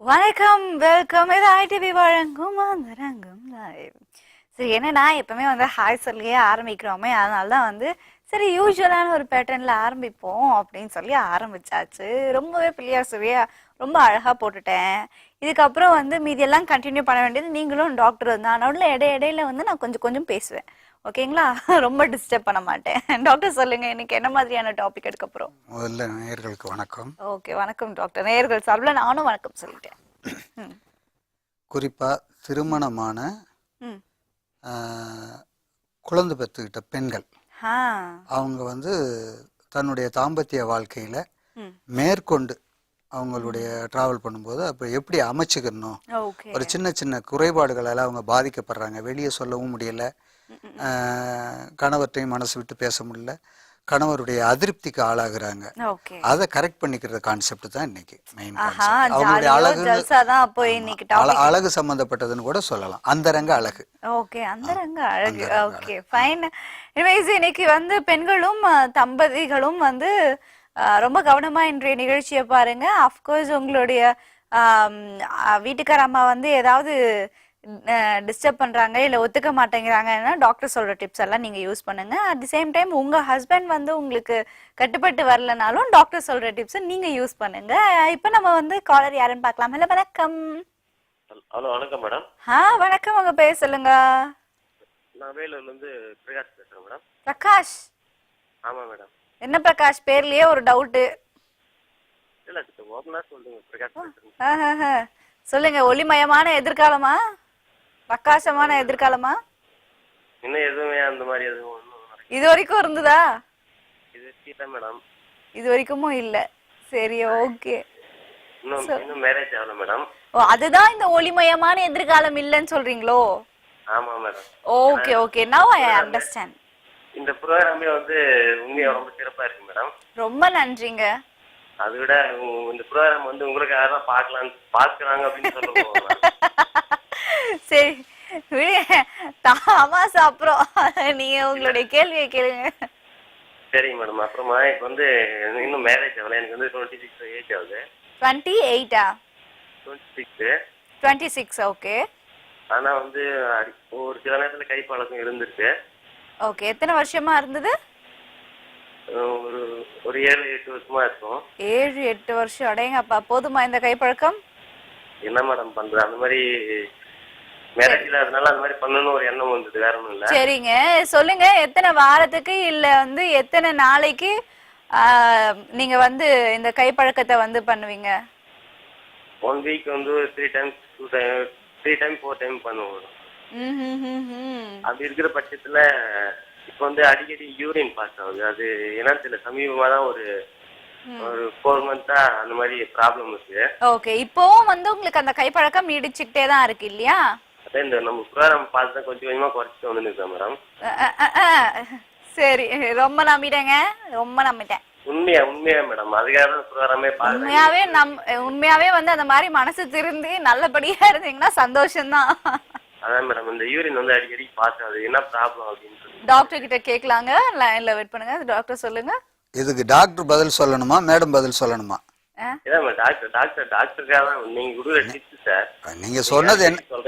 வணக்கம், வெல்கம். இது ஐடிவி வழங்கும் ரங்கம் லைவ். சரி, என்னன்னா எப்பவுமே ஹாய் சொல்லியே ஆரம்பிக்கிறோமே, அதனால தான் சரி யூஸ்வலான ஒரு பேட்டர்ன்ல ஆரம்பிப்போம் அப்படின்னு சொல்லி ஆரம்பிச்சாச்சு. ரொம்பவே பிள்ளையார் சுவையா ரொம்ப அழகா போட்டுட்டேன். இதுக்கப்புறம் மீதியெல்லாம் கண்டினியூ பண்ண வேண்டியது நீங்களும் டாக்டர் தான். நடுவில் இடையில நான் கொஞ்சம் கொஞ்சம் பேசுவேன். ஓகேங்களா? ரொம்ப டிஸ்டர்ப் பண்ண மாட்டேன். டாக்டர் சொல்லுங்க, இன்னைக்கு என்ன மாதிரியான டாபிக் எடுக்க போறோம்? முதல்ல நேயர்களுக்கு வணக்கம். ஓகே, வணக்கம் டாக்டர். நேயர்கள் சார்பில் நானும் வணக்கம் சொல்லிட்டேன். குறிப்பா திருமணமான குழந்தை பெற்றுக்கிட்ட பெண்கள் அவங்க தன்னுடைய தாம்பத்திய வாழ்க்கையில மேற்கொண்டு அவங்களுடைய டிராவல் பண்ணும்போது அப்போ எப்படி அமைச்சுக்கணும், ஒரு சின்ன சின்ன குறைபாடுகளால் அவங்க பாதிக்கப்படுறாங்க. வெளியே சொல்லவும் முடியல, கணவர்கிட்டையும் மனசு விட்டு பேச முடியல, கணவருடைய அதிருப்திக்கு ஆளாகிறாங்க. அதை கரெக்ட் பண்ணிக்கிற கான்செப்ட் தான் இன்னைக்கு மெயின் கான்செப்ட். அவங்களுடைய அழகு சம்பந்தப்பட்டதுன்னு கூட சொல்லலாம். அந்தரங்க அழகு. ஓகே, அந்தரங்க அழகு. Okay, fine. இன்னைக்கு பெண்களும் தம்பதிகளும் ரொம்ப கவனமா இன்றைய நிகழ்ச்சியை பாருங்க. அஃப்கோர்ஸ் உங்களுடைய வீட்டுக்கார அம்மா ஏதாவது டிஸ்டர்ப் பண்றாங்க இல்ல ஒத்துக்க மாட்டேங்கிறாங்கன்னா டாக்டர் சொல்ற டிப்ஸ் எல்லாம் நீங்க யூஸ் பண்ணுங்க. அட் தி சேம் டைம் உங்க ஹஸ்பண்ட் உங்களுக்கு கட்டுப்பட்டு வரலனாலும் டாக்டர் சொல்ற டிப்ஸ் நீங்க யூஸ் பண்ணுங்க. இப்போ நம்ம காலர் யாருன்னு பார்க்கலாம். ஹலோ, வணக்கம். ஹலோ, வணக்கம் மேடம். வணக்கம். உங்க பேர் சொல்லுங்க. நான் வேலூர்ல இருந்து பிரகாஷ் பேசுறேன் மேடம். பிரகாஷ்? ஆமா மேடம். என்ன பிரகாஷ், பேர்லயே ஒரு டவுட். இல்ல ஓபனா சொல்லுங்க. பிரகாஷ் பேசுறேன். சொல்லுங்க. ஒளிமயமான எதிர்காலமா, பிரகாசமான எதிர்காலமா? இன்னும் எதுவுமே அந்த மாதிரி எதுவும் இது வரைக்கும் இருந்ததா? இது இல்ல மேடம். இது வரைக்கும் இல்ல. சரி, ஓகே. இன்னும் மேரேஜ் ஆகல மேடம். ஓ, அதுதான் இந்த ஒளிமயமான எதிர்காலம் இல்லன்னு சொல்றீங்களோ? ஆமா மேடம். ஓகே ஓகே, நவ ஐ அண்டர்ஸ்டாண்ட். இந்த ப்ரோகிராமே உண்மையா ரொம்ப சிறப்பா இருக்கு மேடம். ரொம்ப நன்றிங்க. அதை விட இந்த ப்ரோகிராம் உங்களுக்கு யாரும் பாக்குறாங்க அப்படின்னு சொல்லுவோம். சரி, தாமாசா. அப்புறம் நீங்க உங்களுடைய கேள்வியை கேளுங்க. சரிங்க மேடம். அப்புறமா இப்ப இன்னும் மேரேஜ் ஆகல. எனக்கு 26 ஏஜ் ஆகுது. 28ஆ? 26. 26. ஓகே. ஆனா ஒரு சில நேரத்துல கை பழக்கம் இருந்துருக்கு. ஓகே. எத்தனை வருஷமா இருந்தது? ஒரு 7-8 வருஷமா இருக்கும். 7-8 வருஷம்? அடேங்கப்பா, போதுமா இந்த கைப்பழக்கம்? என்ன மேடம் பண்றது, அந்த மாதிரி மேரேஜ் இல்லாதனால அந்த மாதிரி பண்ணணும் ஒரு எண்ணம் வந்தது, வேற ஒண்ணும் இல்ல. சரிங்க, சொல்லுங்க. எத்தனை வாரத்துக்கு இல்ல எத்தனை நாளைக்கு நீங்க இந்த கைப்பழக்கத்தை பண்ணுவீங்க? 1 வீக் 3 டைம்ஸ் 3 டைம் 4 டைம் பண்ணுவோம். அப்படி இருக்கிற பட்சத்துல இப்ப அடிக்கடி யூரின் பாஸ் ஆகுது. அது என்னன்னு தெரியல, சமீபமா தான் ஒரு 4 மந்த்தா அந்த மாதிரி ப்ராப்ளம் இருக்கு. ஓகே. இப்போவும் உங்களுக்கு அந்த கைப்பழக்கம் நீடிச்சுக்கிட்டே தான் இருக்கு இல்லையா? அதே இந்த நம்ம ப்ரோகிராம் பார்த்து தான் கொஞ்சம் கொஞ்சமா குறைச்சிட்டு வந்துருக்கேன் மேடம். சரி, ரொம்ப நம்பிட்டேங்க, ரொம்ப நம்பிட்டேன். உண்மையா மேடம், அதுக்காக தான் ப்ரோகிராமே பாருங்க. உண்மையாவே அந்த மாதிரி மனசு திருந்தி நல்லபடியா இருந்தீங்கன்னா சந்தோஷம்தான். அதான் மேடம், இந்த யூரின் அடிக்கடி பாஸ் ஆகுது, என்ன ப்ராப்ளம் அப்படின்னு டாக்டர் கிட்ட கேட்கலாங்க. லைன்ல வெயிட் பண்ணுங்க. டாக்டர் சொல்லுங்க. இதுக்கு டாக்டர் பதில் சொல்லணுமா, மேடம் பதில் சொல்லணுமா? நீங்க சொன்னது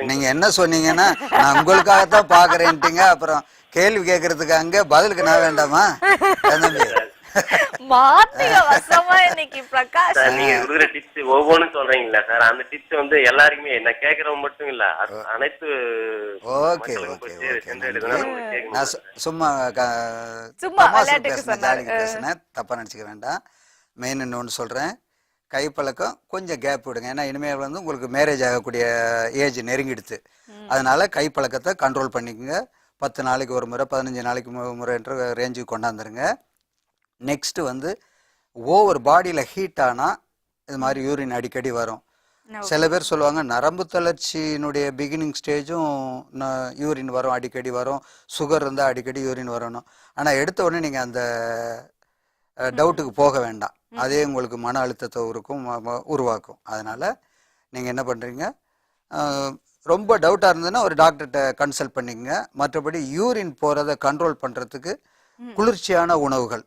நீங்க என்ன சொன்னீங்கன்னா, நான் உங்களுக்காகத்தான் பாக்குறேன்ட்டீங்க. அப்புறம் கேள்வி கேட்கறதுக்கு அங்க பதிலுக்கு நான் வேண்டாமா? இன்னைக்கு பிரகாஷ் நீங்க கொடுக்குற டிப்ஸ் ஒவ்வொன்றும் சொல்றீங்களா சார்? அந்த டிப்ஸ் எல்லாருக்குமே நான் கேட்கறவங்க மட்டும் இல்ல, அனைத்து சும்மா பேசுனேன், தப்பா நினைச்சுக்க வேண்டாம். மெயின் இன்னொன்னு சொல்றேன், கைப்பழக்கம் கொஞ்சம் கேப் விடுங்க. ஏன்னா இனிமேல் உங்களுக்கு மேரேஜ் ஆகக்கூடிய ஏஜ் நெருங்கிடுது. அதனால கைப்பழக்கத்தை கண்ட்ரோல் பண்ணிக்கோங்க. 10 நாளைக்கு ஒரு முறை, 15 நாளைக்கு முறைன்ற ரேஞ்சுக்கு கொண்டாந்துருங்க. நெக்ஸ்ட் ஓவர் பாடியில் ஹீட் ஆனால் இது மாதிரி யூரின் அடிக்கடி வரும். சில பேர் சொல்லுவாங்க நரம்பு தளர்ச்சியினுடைய பிகினிங் ஸ்டேஜும் யூரின் வரும், அடிக்கடி வரும். சுகர் இருந்தால் அடிக்கடி யூரின் வரணும். ஆனால் எடுத்த உடனே நீங்கள் அந்த டவுட்டுக்கு போக வேண்டாம். அதே உங்களுக்கு மன அழுத்தத்தை உருவாக்கும். அதனால் நீங்கள் என்ன பண்ணுறீங்க, ரொம்ப டவுட்டாக இருந்ததுன்னா ஒரு டாக்டர்கிட்ட கன்சல்ட் பண்ணிக்கங்க. மற்றபடி யூரின் போகிறத கண்ட்ரோல் பண்ணுறதுக்கு குளிர்ச்சியான உணவுகள்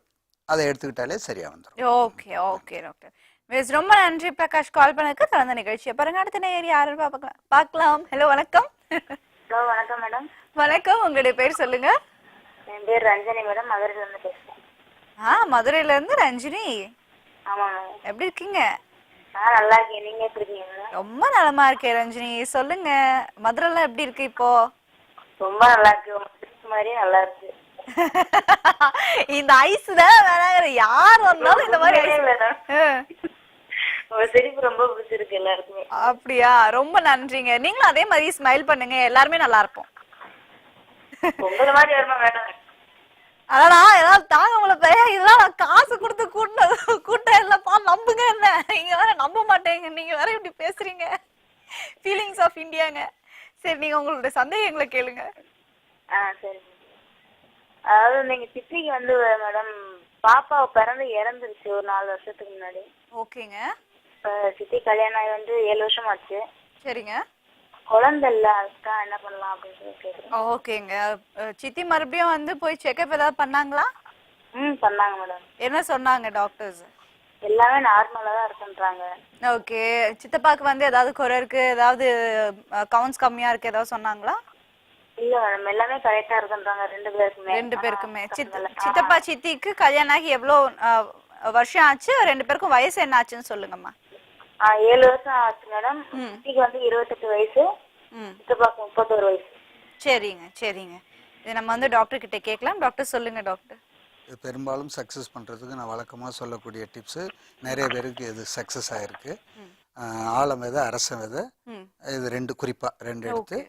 அதை எடுத்துக்கிட்டாலே சரியா வந்துடும். Okay okay doctor. ரொம்ப நன்றி பிரகாஷ் கால் பண்ணதுக்கு. தொடர்ந்த நிகழ்ச்சியை பாருங்க. அடுத்த நேயர் யாரும் பார்க்கலாம். ஹலோ வணக்கம். ஹலோ வணக்கம் மேடம். வணக்கம், உங்களுடைய பேர் சொல்லுங்க. என் பேர் ரஞ்சனி மேடம், மதுரையில இருந்து பேசுறேன். மதுரையில இருந்து ரஞ்சினி. ஆமா மேடம். எப்படி இருக்கீங்க? நல்லா இருக்கேன், நீங்க எப்படி இருக்கீங்க மேடம்? ரொம்ப நலமா இருக்கேன் ரஞ்சினி. சொல்லுங்க, மதுரைலாம் எப்படி இருக்கு இப்போ? ரொம்ப நல்லா இருக்கு, மாதிரியே நல்லா இருக்கு. இந்த ஐஸ் தான் வேற, யார் வந்தாலும் இந்த மாதிரி உங்க சிரிப்பு ரொம்ப பிடிச்சிருக்கு எல்லாருக்குமே. அப்படியா? ரொம்ப நன்றிங்க. நீங்களும் அதே மாதிரி ஸ்மைல் பண்ணுங்க, எல்லாருமே நல்லா இருப்போம். உங்கள மாதிரி வருமா மேடம்? அடடா, ஏதாவது தாங்க முடியல. இதெல்லாம் நான் காசு கொடுத்து கூட்டம் இல்லப்பா, நம்புங்க. என்ன நீங்க வேற நம்ப மாட்டேங்க, நீங்க வேற இப்படி பேசுறீங்க. ஃபீலிங்ஸ் ஆஃப் இந்தியாங்க. சரி, நீங்க உங்களுடைய சந்தேகங்களை கேளுங்க. சரி. அதாவது நீங்க சித்திக்கு வந்து மேடம் பாப்பா பிறந்து இறந்துருச்சு ஒரு 4 வருஷத்துக்கு முன்னாடி. ஓகேங்க. சித்தி கல்யாணம் ஆகி வந்து 7 வருஷம் ஆச்சு. சரிங்க. குழந்தை இல்ல, அதுதான் என்ன பண்ணலாம் அப்படின்னு சொல்லி கேக்குறேன். ஓகேங்க. சித்தி மறுபடியும் வந்து போய் செக்அப் ஏதாவது பண்ணாங்களா? பண்ணாங்க மேடம். என்ன சொன்னாங்க டாக்டர்ஸ்? எல்லாமே நார்மலா தான் இருக்குன்றாங்க. ஓகே. சித்தப்பாக்கு வந்து ஏதாவது குறை இருக்கு, ஏதாவது கவுண்ட்ஸ் கம்மியா இருக்கு, ஏதாவது சொன்னாங்களா? இல்ல மேடம், எல்லாமே கரெக்டா இருக்குன்றாங்க ரெண்டு பேருக்குமே. சித்தப்பா சித்திக்கு கல்யாணம் ஆகி எவ்வளவு வருஷம் ஆச்சு? 2 பேருக்கும் வயசு என்ன ஆச்சுன்னு சொல்லுங்கம்மா. 7 வருஷம் ஆச்சு மேடம். சித்திக்கு வந்து 28 வயசு, சித்தப்பாக்கு 31 வயசு. சரிங்க சரிங்க. இது நம்ம வந்து டாக்டர் கிட்ட கேட்கலாம். டாக்டர் சொல்லுங்க டாக்டர். பெரும்பாலும் சக்ஸஸ் பண்ணுறதுக்கு நான் வழக்கமாக சொல்லக்கூடிய டிப்ஸு நிறைய பேருக்கு இது சக்ஸஸ் ஆகிருக்கு. ஆலம் விதை, அரச விதை, இது 2 குறிப்பாக 2 எடுத்து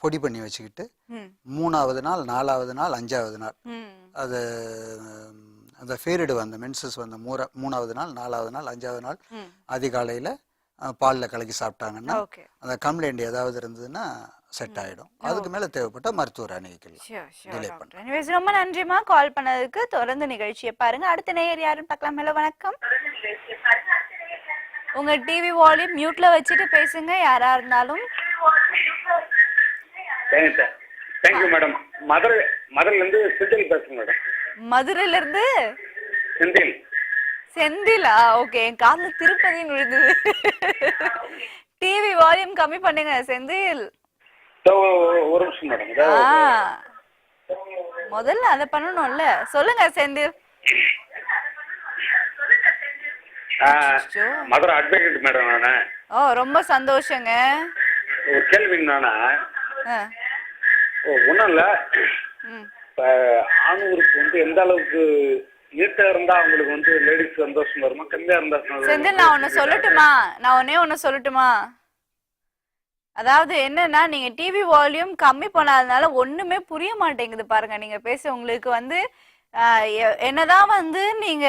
பொடி பண்ணி வச்சுக்கிட்டு 3ஆவது நாள், 4ஆவது நாள், 5ஆவது நாள் அது அந்த ஃபீரிடு வந்த மென்சஸ் வந்த 3ஆவது நாள், 4ஆவது நாள், 5ஆவது நாள் அதிகாலையில் பாலில் கலக்கி சாப்பிட்டாங்கன்னா அந்த கம்ப்ளைண்ட் ஏதாவது இருந்ததுன்னா செட் ஆகிடும். அதுக்கு மேலே தேவைப்பட்ட மருத்துவர் அணுகிக்கலாம். ரொம்ப நன்றிமா கால் பண்ணதுக்கு. தொடர்ந்து நிகழ்ச்சியை பாருங்க. அடுத்த நேயர் யாருன்னு பார்க்கலாம். ஹலோ வணக்கம். உங்க டிவி வால்யூம் மியூட்ல வச்சுட்டு பேசுங்க, யாரா இருந்தாலும். Thank you madam. மதுரையில இருந்து செந்தில் பேசுறேன் மேடம். மதுரையில இருந்து செந்தில். செந்திலா? ஓகே. என் காதுல திருப்பதின்னு விழுந்தது. டிவி வால்யூம் கம்மி பண்ணுங்க செந்தில். ஒரு நிமிஷம் மேடம். முதல்ல அதை பண்ணணும்ல. சொல்லுங்க செந்தில். மதுரை அட்வொகேட் மேடம் நானு. ரொம்ப சந்தோஷங்க. ஒரு கேள்வி நானா, ஒன்றும் இல்லை, ஆணூருக்கு வந்து எந்த அளவுக்கு நீட்டா இருந்தா அவங்களுக்கு வந்து லேடிஸ் சந்தோஷம் வருமா, கம்மியா இருந்தா? செந்தில், நான் ஒன்னு சொல்லட்டுமா? நான் ஒன்னு சொல்லட்டுமா? அதாவது என்னன்னா, நீங்க டிவி வால்யூம் கம்மி பண்ணாதனால ஒண்ணுமே புரிய மாட்டேங்குது பாருங்க. நீங்க பேச உங்களுக்கு வந்து என்னதான் வந்து நீங்க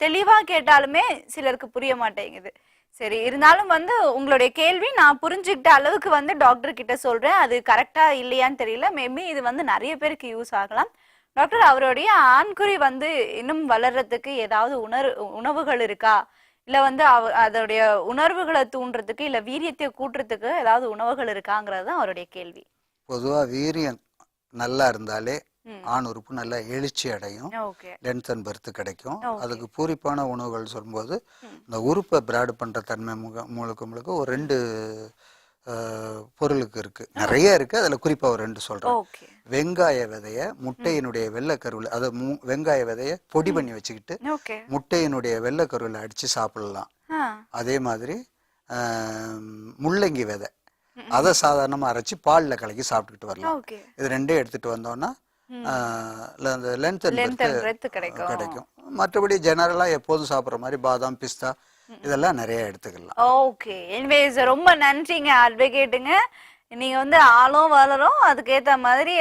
தெளிவா கேட்டாலுமே சிலருக்கு புரிய மாட்டேங்குது. சரி, இருந்தாலும் வந்து உங்களுடைய கேள்வி நான் புரிஞ்சுக்கிட்ட அளவுக்கு வந்து டாக்டர் கிட்ட சொல்றேன். அது கரெக்டா இல்லையான்னு தெரியல. மேபி இது வந்து நிறைய பேருக்கு யூஸ் ஆகலாம். டாக்டர், அவருடைய ஆண்குறி வந்து இன்னும் வளர்றதுக்கு ஏதாவது உணவுகள் இருக்கா, இல்ல வந்து அதோடைய உணர்வுகளை தூண்டுறதுக்கு, இல்ல வீரியத்தை கூட்டுறதுக்கு ஏதாவது உணவுகள் இருக்காங்கிறது தான் அவருடைய கேள்வி. பொதுவா வீரியம் நல்லா இருந்தாலே ஆண் உறுப்பு நல்லா எழுச்சி அடையும், லென்த் அண்ட் பெர்த் கிடைக்கும். அதுக்கு பூரிப்பான உணவுகள் சொல்லும்போது இந்த உறுப்பை பிராட் பண்ற தன்மை முழுக்க ஒரு 2 பொருளுக்கு இருக்கு, நிறைய இருக்கு. அதுல குறிப்பா ஒரு 2 சொல்றேன். வெங்காய விதைய முட்டையினுடைய வெள்ளைக்கருவில், அதை வெங்காய விதைய பொடி பண்ணி வச்சுக்கிட்டு முட்டையினுடைய வெள்ளைக்கருவில் அடிச்சு சாப்பிடலாம். அதே மாதிரி முள்ளங்கி விதை, அதை சாதாரணமா அரைச்சி பால்ல கலக்கி சாப்பிட்டுக்கிட்டு வரலாம். இது 2 எடுத்துட்டு வந்தோம்னா லென்த் கிடைக்கும். மற்றபடி ஜெனரலா எப்போதும் சாப்பிட்ற மாதிரி பாதாம், பிஸ்தா இதெல்லாம் நிறைய எடுத்துக்கலாம். ஓகே, எனிவேஸ் ரொம்ப நன்றிங்க அட்வொகேட்டுங்க. நீங்க வந்து ஆளும் வளரும், அதுக்கேற்ற மாதிரி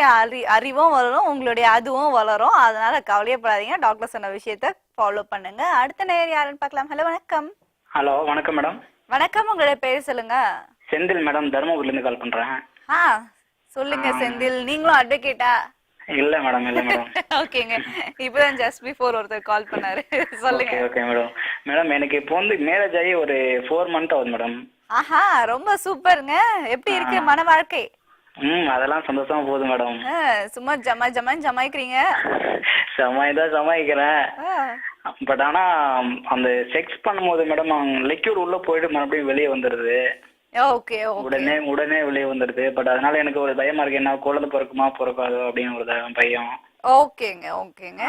அறிவும் வளரும், உங்களுடைய அதுவும் வளரும். அதனால கவலையப்படாதீங்க. டாக்டர் சொன்ன விஷயத்த ஃபாலோ பண்ணுங்க. அடுத்த நேரம் யாருன்னு பார்க்கலாம். ஹலோ வணக்கம். ஹலோ வணக்கம் மேடம். வணக்கம், உங்களுடைய பேர் சொல்லுங்க. செந்தில் மேடம், தர்மபுரில இருந்து கால் பண்றேன். சொல்லுங்க செந்தில், நீங்களும் அட்வொகேட்டா? இல்ல மேடம், இல்ல மேடம். ஓகேங்க, இப்பதான் ஜஸ்ட் பிஃபோர் ஒருத்தர் கால் பண்ணாரு. சொல்லுங்க. Okay madam. மேடம், எனக்கு இப்போ வந்து மேரேஜ் ஆகி ஒரு 4 மந்த் ஆகுது மேடம். ஆஹா, ரொம்ப சூப்பருங்க. எப்படி இருக்கு மன வாழ்க்கை? அதெல்லாம் சந்தோஷமா போகுது மேடம். சும்மா ஜமாய்க்கிறீங்க? சமாய்தான் சமாய்க்கிறேன். பட் ஆனா அந்த செக்ஸ் பண்ணும்போது மேடம் லிக்யூட் உள்ள போயிட்டு மறுபடியும் வெளியே வந்துடுது. Okay okay. உடனே உடனே வெளியே வந்துடுது. பட் அதனால எனக்கு ஒரு பயமா இருக்கு, என்ன குழந்தை பிறக்குமா பிறக்காதோ அப்படின்னு ஒரு பயம். ஓகேங்க ஓகேங்க.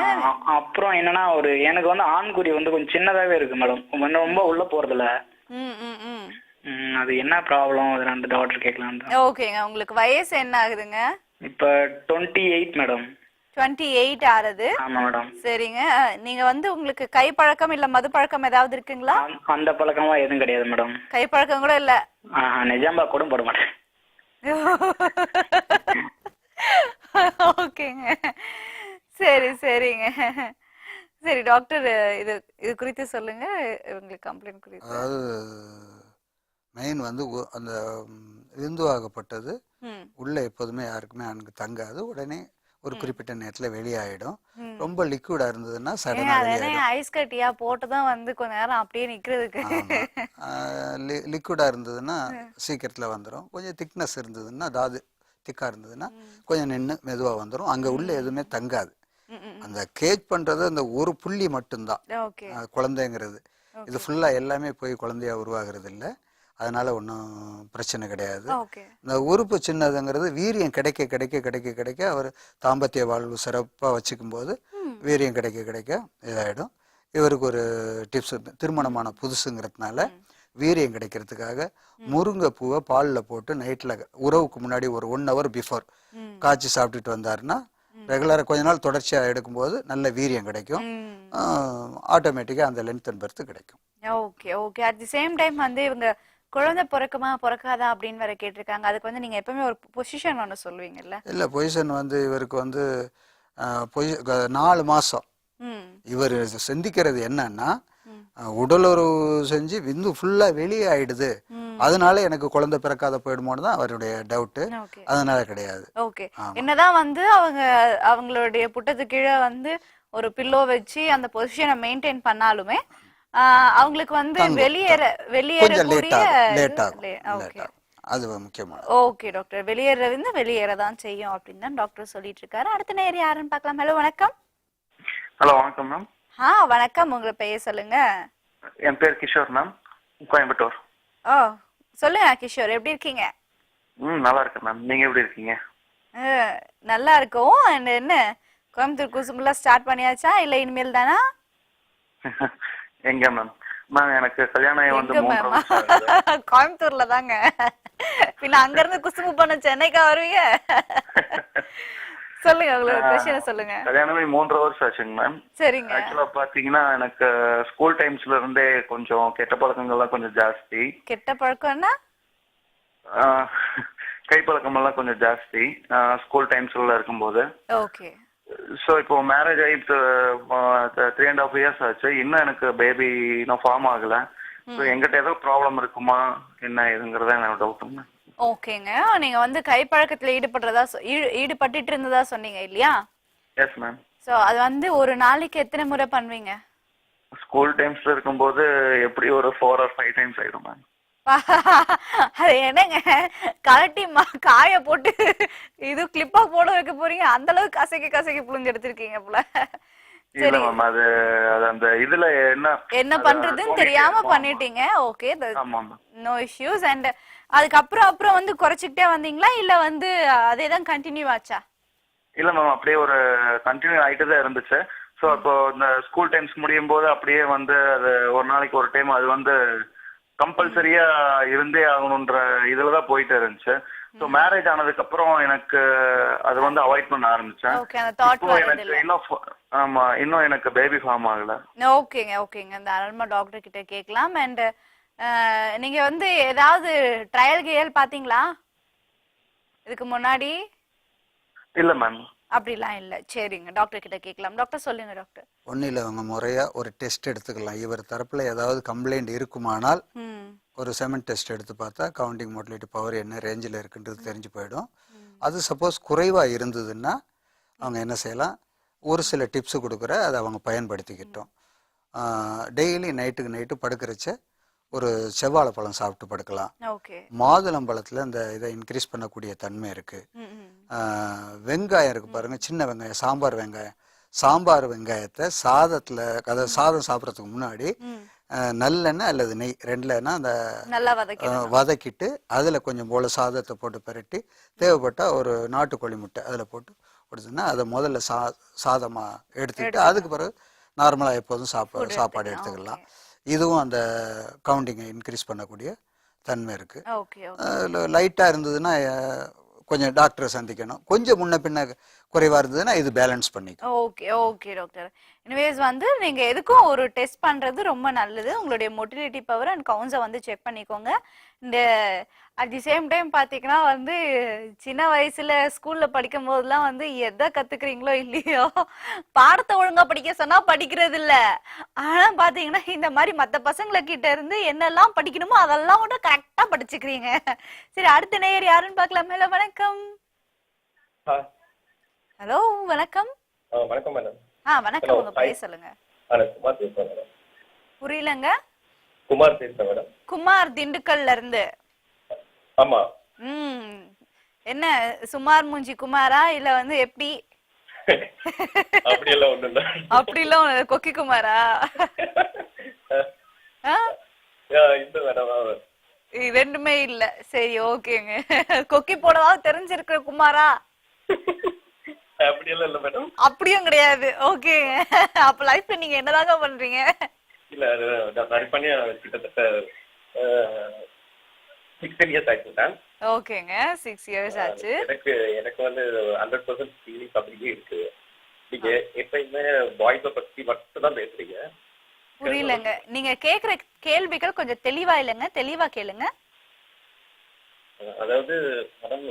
அப்புறம் என்னன்னா எனக்கு வந்து ஆண்குறி வந்து கொஞ்சம் சின்னதாவே இருக்கு மேடம், ரொம்ப உள்ள போறதுல. அது என்ன ப்ராப்ளம், அது ரெண்டு டாக்டர் கேட்கலாம். ஓகேங்க. உங்களுக்கு வயசு என்ன ஆகுதுங்க? இப்ப 28 மேடம். 28 ஆறுது. ஆமா மேடம். சரிங்க. நீங்க வந்து உங்களுக்கு கை பழக்கம் இல்ல மது பழக்கம் ஏதாவது இருக்குங்களா? அந்த பழக்கமா எதுவும் கிடையாது மேடம். கை பழக்கம் கூட இல்ல? நிஜாம்பா கூட போட மாட்டேன். ஓகேங்க. சரி சரிங்க. சரி டாக்டர், இது இது குறித்து சொல்லுங்க, உங்களுக்கு கம்ப்ளைண்ட் குறித்து. அதாவது மெயின் வந்து அந்த விந்துவாகப்பட்டது உள்ள எப்போதுமே யாருக்குமே அங்கே தங்காது, உடனே ஒரு குறிப்பிட்ட நேரத்தில் வெளியாயிடும். ரொம்ப லிக்விடா இருந்ததுன்னா சடனா வெளியாயிடும். ஐஸ் கட்டியா போட்டுதான் வந்து கொஞ்ச நேரம் அப்படியே நிக்கிறதுக்கு. லிக்விடா இருந்ததுன்னா சீக்கிரத்தில் வந்துடும். கொஞ்சம் திக்னஸ் இருந்ததுன்னா, அதாவது திக்கா இருந்ததுன்னா கொஞ்சம் நின்று மெதுவா வந்துடும். அங்க உள்ள எதுவுமே தங்காது. அந்த கேஜ் பண்றது அந்த ஒரு புள்ளி மட்டும்தான் குழந்தைங்கிறது. இது ஃபுல்லா எல்லாமே போய் குழந்தையா உருவாகிறது இல்லை. அதனால ஒன்றும் பிரச்சனை கிடையாது. இந்த உறுப்பு சின்னதுங்கிறது வீரியம் கிடைக்க கிடைக்க கிடைக்க கிடைக்க அவர் தாம்பத்திய வாழ்வு சிறப்பாக வச்சுக்கும் போது வீரியம் கிடைக்க கிடைக்க இதாயிடும். இவருக்கு ஒரு டிப்ஸ், திருமணமான புதுசுங்கிறதுனால வீரியம் கிடைக்கிறதுக்காக முருங்கை பூவை பாலில் போட்டு நைட்டில் உறவுக்கு முன்னாடி ஒரு 1 hour பிஃபோர் காய்ச்சி சாப்பிட்டுட்டு வந்தாருன்னா ரெகுலராக கொஞ்ச நாள் தொடர்ச்சியாக எடுக்கும்போது நல்ல வீரியம் கிடைக்கும். ஆட்டோமேட்டிக்காக அந்த லென்த் அண்ட் பெர்த் கிடைக்கும். Okay okay. At the same time வந்து இவங்க குழந்தை பிறக்குமா பிறக்காதா அப்படின்னு வேற கேட்டிருக்காங்க. அதுக்கு வந்து நீங்க எப்பவுமே ஒரு பொசிஷன் ஒன்று சொல்லுவீங்கல்ல? இல்ல, பொசிஷன் வந்து இவருக்கு வந்து 4 மாசம் இவர் சிந்திக்கிறது என்னன்னா, உடலுறவு செஞ்சு விந்து ஃபுல்லா வெளியே ஆயிடுது, அதனால எனக்கு குழந்தை பிறக்காத போயிடுமோன்னு தான் அவருடைய டவுட். அதனால கிடையாது. ஓகே. என்னதான் வந்து அவங்களுடைய புட்டத்து கீழே வந்து ஒரு பில்லோ வச்சு அந்த பொசிஷனை மெயின்டைன் பண்ணாலுமே அவங்களுக்கு வந்து வெளியேறக்கூடிய அது முக்கியமான. ஓகே டாக்டர், வெளியேறது வெளியேறதான் செய்யும் அப்படின்னு தான் டாக்டர் சொல்லிட்டு இருக்காரு. அடுத்த நேரம் யாருன்னு பார்க்கலாம். ஹலோ வணக்கம். ஹலோ வணக்கம் மேம். வணக்கம். உங்களை பெயர் சொல்லுங்க. என் பேர் கிஷோர் மேம், கோயம்புத்தூர். சொல்லுங்க கிஷோர், எப்படி இருக்கீங்க? நல்லா இருக்கேன் மேம், நீங்க எப்படி இருக்கீங்க? நல்லா இருக்கும். என்ன கோயம்புத்தூர் குசும்புல ஸ்டார்ட் பண்ணியாச்சா இல்ல இனிமேல் தானா? எங்க மேம்? மேம் எனக்கு கல்யாணம் வந்து 3 வருஷம். கோயம்புத்தூர்ல தாங்க. பின்ன அங்க இருந்து குசும்பு பண்ண சென்னைக்கா வருவீங்க? சொல்லுங்க, உங்களோட பிரச்சனை சொல்லுங்க. கல்யாணமே 3 வருஷம் ஆச்சுங்க மேம். சரிங்க. ஆக்சுவலா பாத்தீங்கன்னா எனக்கு ஸ்கூல் டைம்ஸ்ல இருந்தே கொஞ்சம் கெட்ட பழக்கங்கள்லாம் கொஞ்சம் ஜாஸ்தி. கெட்ட பழக்கம்னா? கைப்பழக்கம் எல்லாம் கொஞ்சம் ஜாஸ்தி ஸ்கூல் டைம்ஸ்ல இருக்கும்போது. ஓகே. ஸோ இப்போ மேரேஜ் ஆகி 3.5 years ஆச்சு, இன்னும் எனக்கு பேபி இன்னும் ஃபார்ம் ஆகல. ஸோ எங்கிட்ட ஏதோ ப்ராப்ளம் இருக்குமா என்ன இதுங்கிறதா எனக்கு டவுட்டுங்க. ஓகேங்க. நீங்க வந்து கைப்பழக்கத்துல ஈடுபட்டுட்டு இருந்ததா சொன்னீங்க இல்லையா? Yes ma'am. சோ அது வந்து ஒரு நாளைக்கு எத்தனை முறை பண்ணுவீங்க? ஸ்கூல் டைம்ஸ்ல இருக்கும்போது எப்படி ஒரு 4 or 5 times ஆயிடும் மேம். அது என்னங்க கலட்டி காய போட்டு இது கிளிப்பா போட வைக்க போறீங்க? அந்த அளவுக்கு கசக்கி புளிஞ்சு எடுத்திருக்கீங்க போல. இல்ல மேம், அது அந்த இதுல என்ன பண்றதுன்னு தெரியாம பண்ணிட்டீங்க. Okay, no issues. அண்ட் அதுக்கப்புறம் வந்து குறைச்சிக்கிட்டே வந்தீங்களா இல்ல வந்து அதேதான் கண்டினியூ ஆச்சா? இல்ல மேம், அப்படியே ஒரு கண்டினியூ ஆயிட்டு தான் இருந்துச்சு. ஸோ இப்போ இந்த ஸ்கூல் டைம்ஸ் முடியும் போது அப்படியே வந்து அது ஒரு நாளைக்கு ஒரு டைம் அது வந்து கம்பல்சரியா இருந்தே ஆகணும்ன்ற இதுலதான் போயிட்டு இருந்துச்சு. ஸோ மேரேஜ் ஆனதுக்கு அப்புறம் எனக்கு அது வந்து அவாய்ட் பண்ண ஆரம்பிச்சேன். இப்போ எனக்கு இன்னும் எனக்கு பேபி ஃபார்ம் ஆகல. ஓகேங்க ஓகேங்க. அந்த அருள்மா டாக்டர் கிட்ட கேட்கலாம். அண்ட் நீங்க வந்து ஏதாவது ட்ரையல் கியல் பாத்தீங்களா இதுக்கு முன்னாடி? இல்ல மேம், அப்படிலாம் இல்ல. சரிங்க, டாக்டர் கிட்ட கேட்கலாம். டாக்டர் சொல்லுங்க. டாக்டர் ஒன்னும் இல்லை, அவங்க முறையா ஒரு டெஸ்ட் எடுத்துக்கலாம். இவர் தரப்புல ஏதாவது கம்ப்ளைண்ட் இருக்குமானால் ஒரு செமன் டெஸ்ட் எடுத்து பார்த்தா கவுண்டிங் மோட்டிலிட்டி பவர் என்ன ரேஞ்சில் இருக்குன்றது தெரிஞ்சு போயிடும். அது சப்போஸ் குறைவா இருந்ததுன்னா அவங்க என்ன செய்யலாம், ஒரு சில டிப்ஸ் கொடுக்குற அதை அவங்க பயன்படுத்திக்கிட்டோம். டெய்லி நைட்டு படுக்கிறச்ச ஒரு செவ்வாழை பழம் சாப்பிட்டு படுக்கலாம். மாதுளம்பழத்துல இந்த இதை இன்க்ரீஸ் பண்ணக்கூடிய தன்மை இருக்கு. வெங்காயம் இருக்கு பாருங்க, சின்ன வெங்காயம், சாம்பார் வெங்காயம் சாம்பார் வெங்காயத்தை சாதத்தில், அதாவது சாதம் சாப்பிட்றதுக்கு முன்னாடி நல்லெண்ணெய் அல்லது நெய் ரெண்டுலன்னா அந்த நல்லா வதக்கி வதக்கிட்டு அதில் கொஞ்சம் போல் சாதத்தை போட்டு பிரட்டி தேவைப்பட்டால் ஒரு நாட்டுக்கோழி முட்டை அதில் போட்டு கொடுத்தோன்னா அதை முதல்ல சாதமாக எடுத்துக்கிட்டு அதுக்கு பிறகு நார்மலாக எப்போதும் சாப்பாடு எடுத்துக்கலாம். இதுவும் அந்த கவுண்டிங்கை இன்க்ரீஸ் பண்ணக்கூடிய தன்மை இருக்குது. லைட்டாக இருந்ததுன்னா கொஞ்சம் டாக்டரை சந்திக்கணும். கொஞ்சம் முன்ன பின்ன குறைவா இருந்ததுன்னா இது பேலன்ஸ் பண்ணிக்கும். Okay okay doctor. எனிவேஸ் வந்து நீங்க எதுக்கும் ஒரு டெஸ்ட் பண்றது ரொம்ப நல்லது. உங்களுடைய மொட்டிலிட்டி பவர் அண்ட் கவுன்ஸை வந்து செக் பண்ணிக்கோங்க. இந்த அட் தி சேம் டைம் பாத்தீங்கன்னா வந்து சின்ன வயசுல ஸ்கூல்ல படிக்கும் போதெல்லாம் வந்து எதை கத்துக்கிறீங்களோ இல்லையோ பாடத்தை ஒழுங்கா படிக்க சொன்னா படிக்கிறது இல்ல. ஆனா பாத்தீங்கன்னா இந்த மாதிரி மத்த பசங்களை கிட்ட இருந்து என்னெல்லாம் படிக்கணுமோ அதெல்லாம் கூட கரெக்டா படிச்சுக்கிறீங்க. சரி, அடுத்த நேயர் யாருன்னு பாக்கலாம். ஹலோ வணக்கம். ஹலோ வணக்கம். வணக்கம் மேடம். வணக்கம். உங்க பேர் சொல்லுங்க. குமார் பேசுறேன் மேடம். புரியலங்க. குமார் பேசுறேன் மேடம். குமார் திண்டுக்கல்ல இருந்து. ஆமா. என்ன சுமார் மூஞ்சி குமாரா இல்ல வந்து எப்படி? அப்படி எல்லாம் ஒண்ணும் இல்ல. அப்படி எல்லாம் கொக்கி குமாரா? இந்த மேடம் ரெண்டுமே இல்ல. சரி, ஓகேங்க. கொக்கி போடவா தெரிஞ்சிருக்கிற குமாரா? அப்படி எல்லாம் இல்ல மேடம். அப்படியும் கிடையாது. ஓகேங்க. அப்ப லைஃப்ல நீங்க என்னதாங்க பண்றீங்க? இல்ல அது பண்ணி கிட்டத்தட்ட 16 இயர்ஸ் ஆயிடுச்சு மேம். ஓகேங்க, 6 இயர்ஸ் ஆச்சு. எனக்கு வந்து 100% ஃபீலிங் அப்படியே இருக்கு. நீங்க எப்பயுமே பாய்ஸை பத்தி மட்டும் தான் பேசுறீங்க. புரியலங்க. நீங்க கேக்குற கேள்விகள் கொஞ்சம் தெளிவா இல்லைங்க. தெளிவா கேளுங்க. அதாவது மேடம்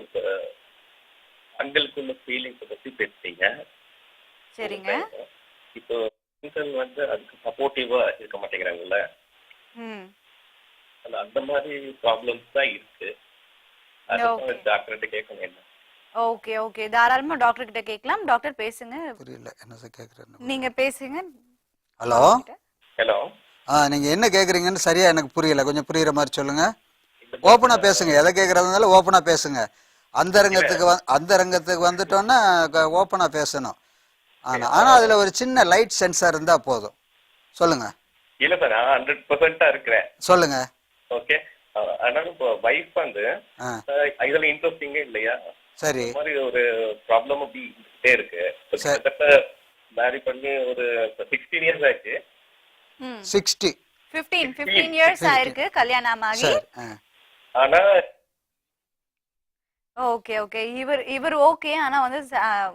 ஆண்களுக்குள்ள ஃபீலிங்ஸை பத்தி பேசுறீங்க. சரிங்க. இப்போ பெண்கள் வந்து அதுக்கு சப்போர்ட்டிவா இருக்க மாட்டேங்கிறாங்கல்ல. அந்த மாதிரி ப்ராப்ளம்ஸ் தான் இருக்கு. டாக்டர்கிட்ட கேட்கணும் என்ன. ஓகே ஓகே, தாராளமா டாக்டர் கிட்ட கேட்கலாம். டாக்டர் பேசுங்க. புரியல என்ன சார் கேக்குறேன்னு. நீங்க பேசுங்க. Hello hello. நீங்க என்ன கேக்குறீங்கன்னு சரியா எனக்கு புரியல. கொஞ்சம் புரியுற மாதிரி சொல்லுங்க. ஓப்பனா பேசுங்க. எதை கேட்கறதுனால ஓப்பனா பேசுங்க. அந்தரங்கத்துக்கு வந்துட்டோன்னா ஓப்பனா பேசணும். ஆனா அதுல ஒரு சின்ன லைட் சென்சார் இருந்தா போதும். சொல்லுங்க. இல்ல சார், நான் 100% இருக்கிறேன். சொல்லுங்க. ஓகே. ஆனா இப்போ வைஃப் வந்து இதுல இன்ட்ரெஸ்டிங்கே இல்லையா? சரி. இந்த மாதிரி ஒரு ப்ராப்ளம் அப்படியே இருக்கு. கிட்டத்தட்ட மேரி பண்ணி ஒரு 16 இயர்ஸ் ஆயிடுச்சு. 15 இயர்ஸ் ஆயிருக்கு கல்யாணம் ஆகி. ஆனா ஓகே ஓகே, இவர் ஓகே. ஆனா வந்து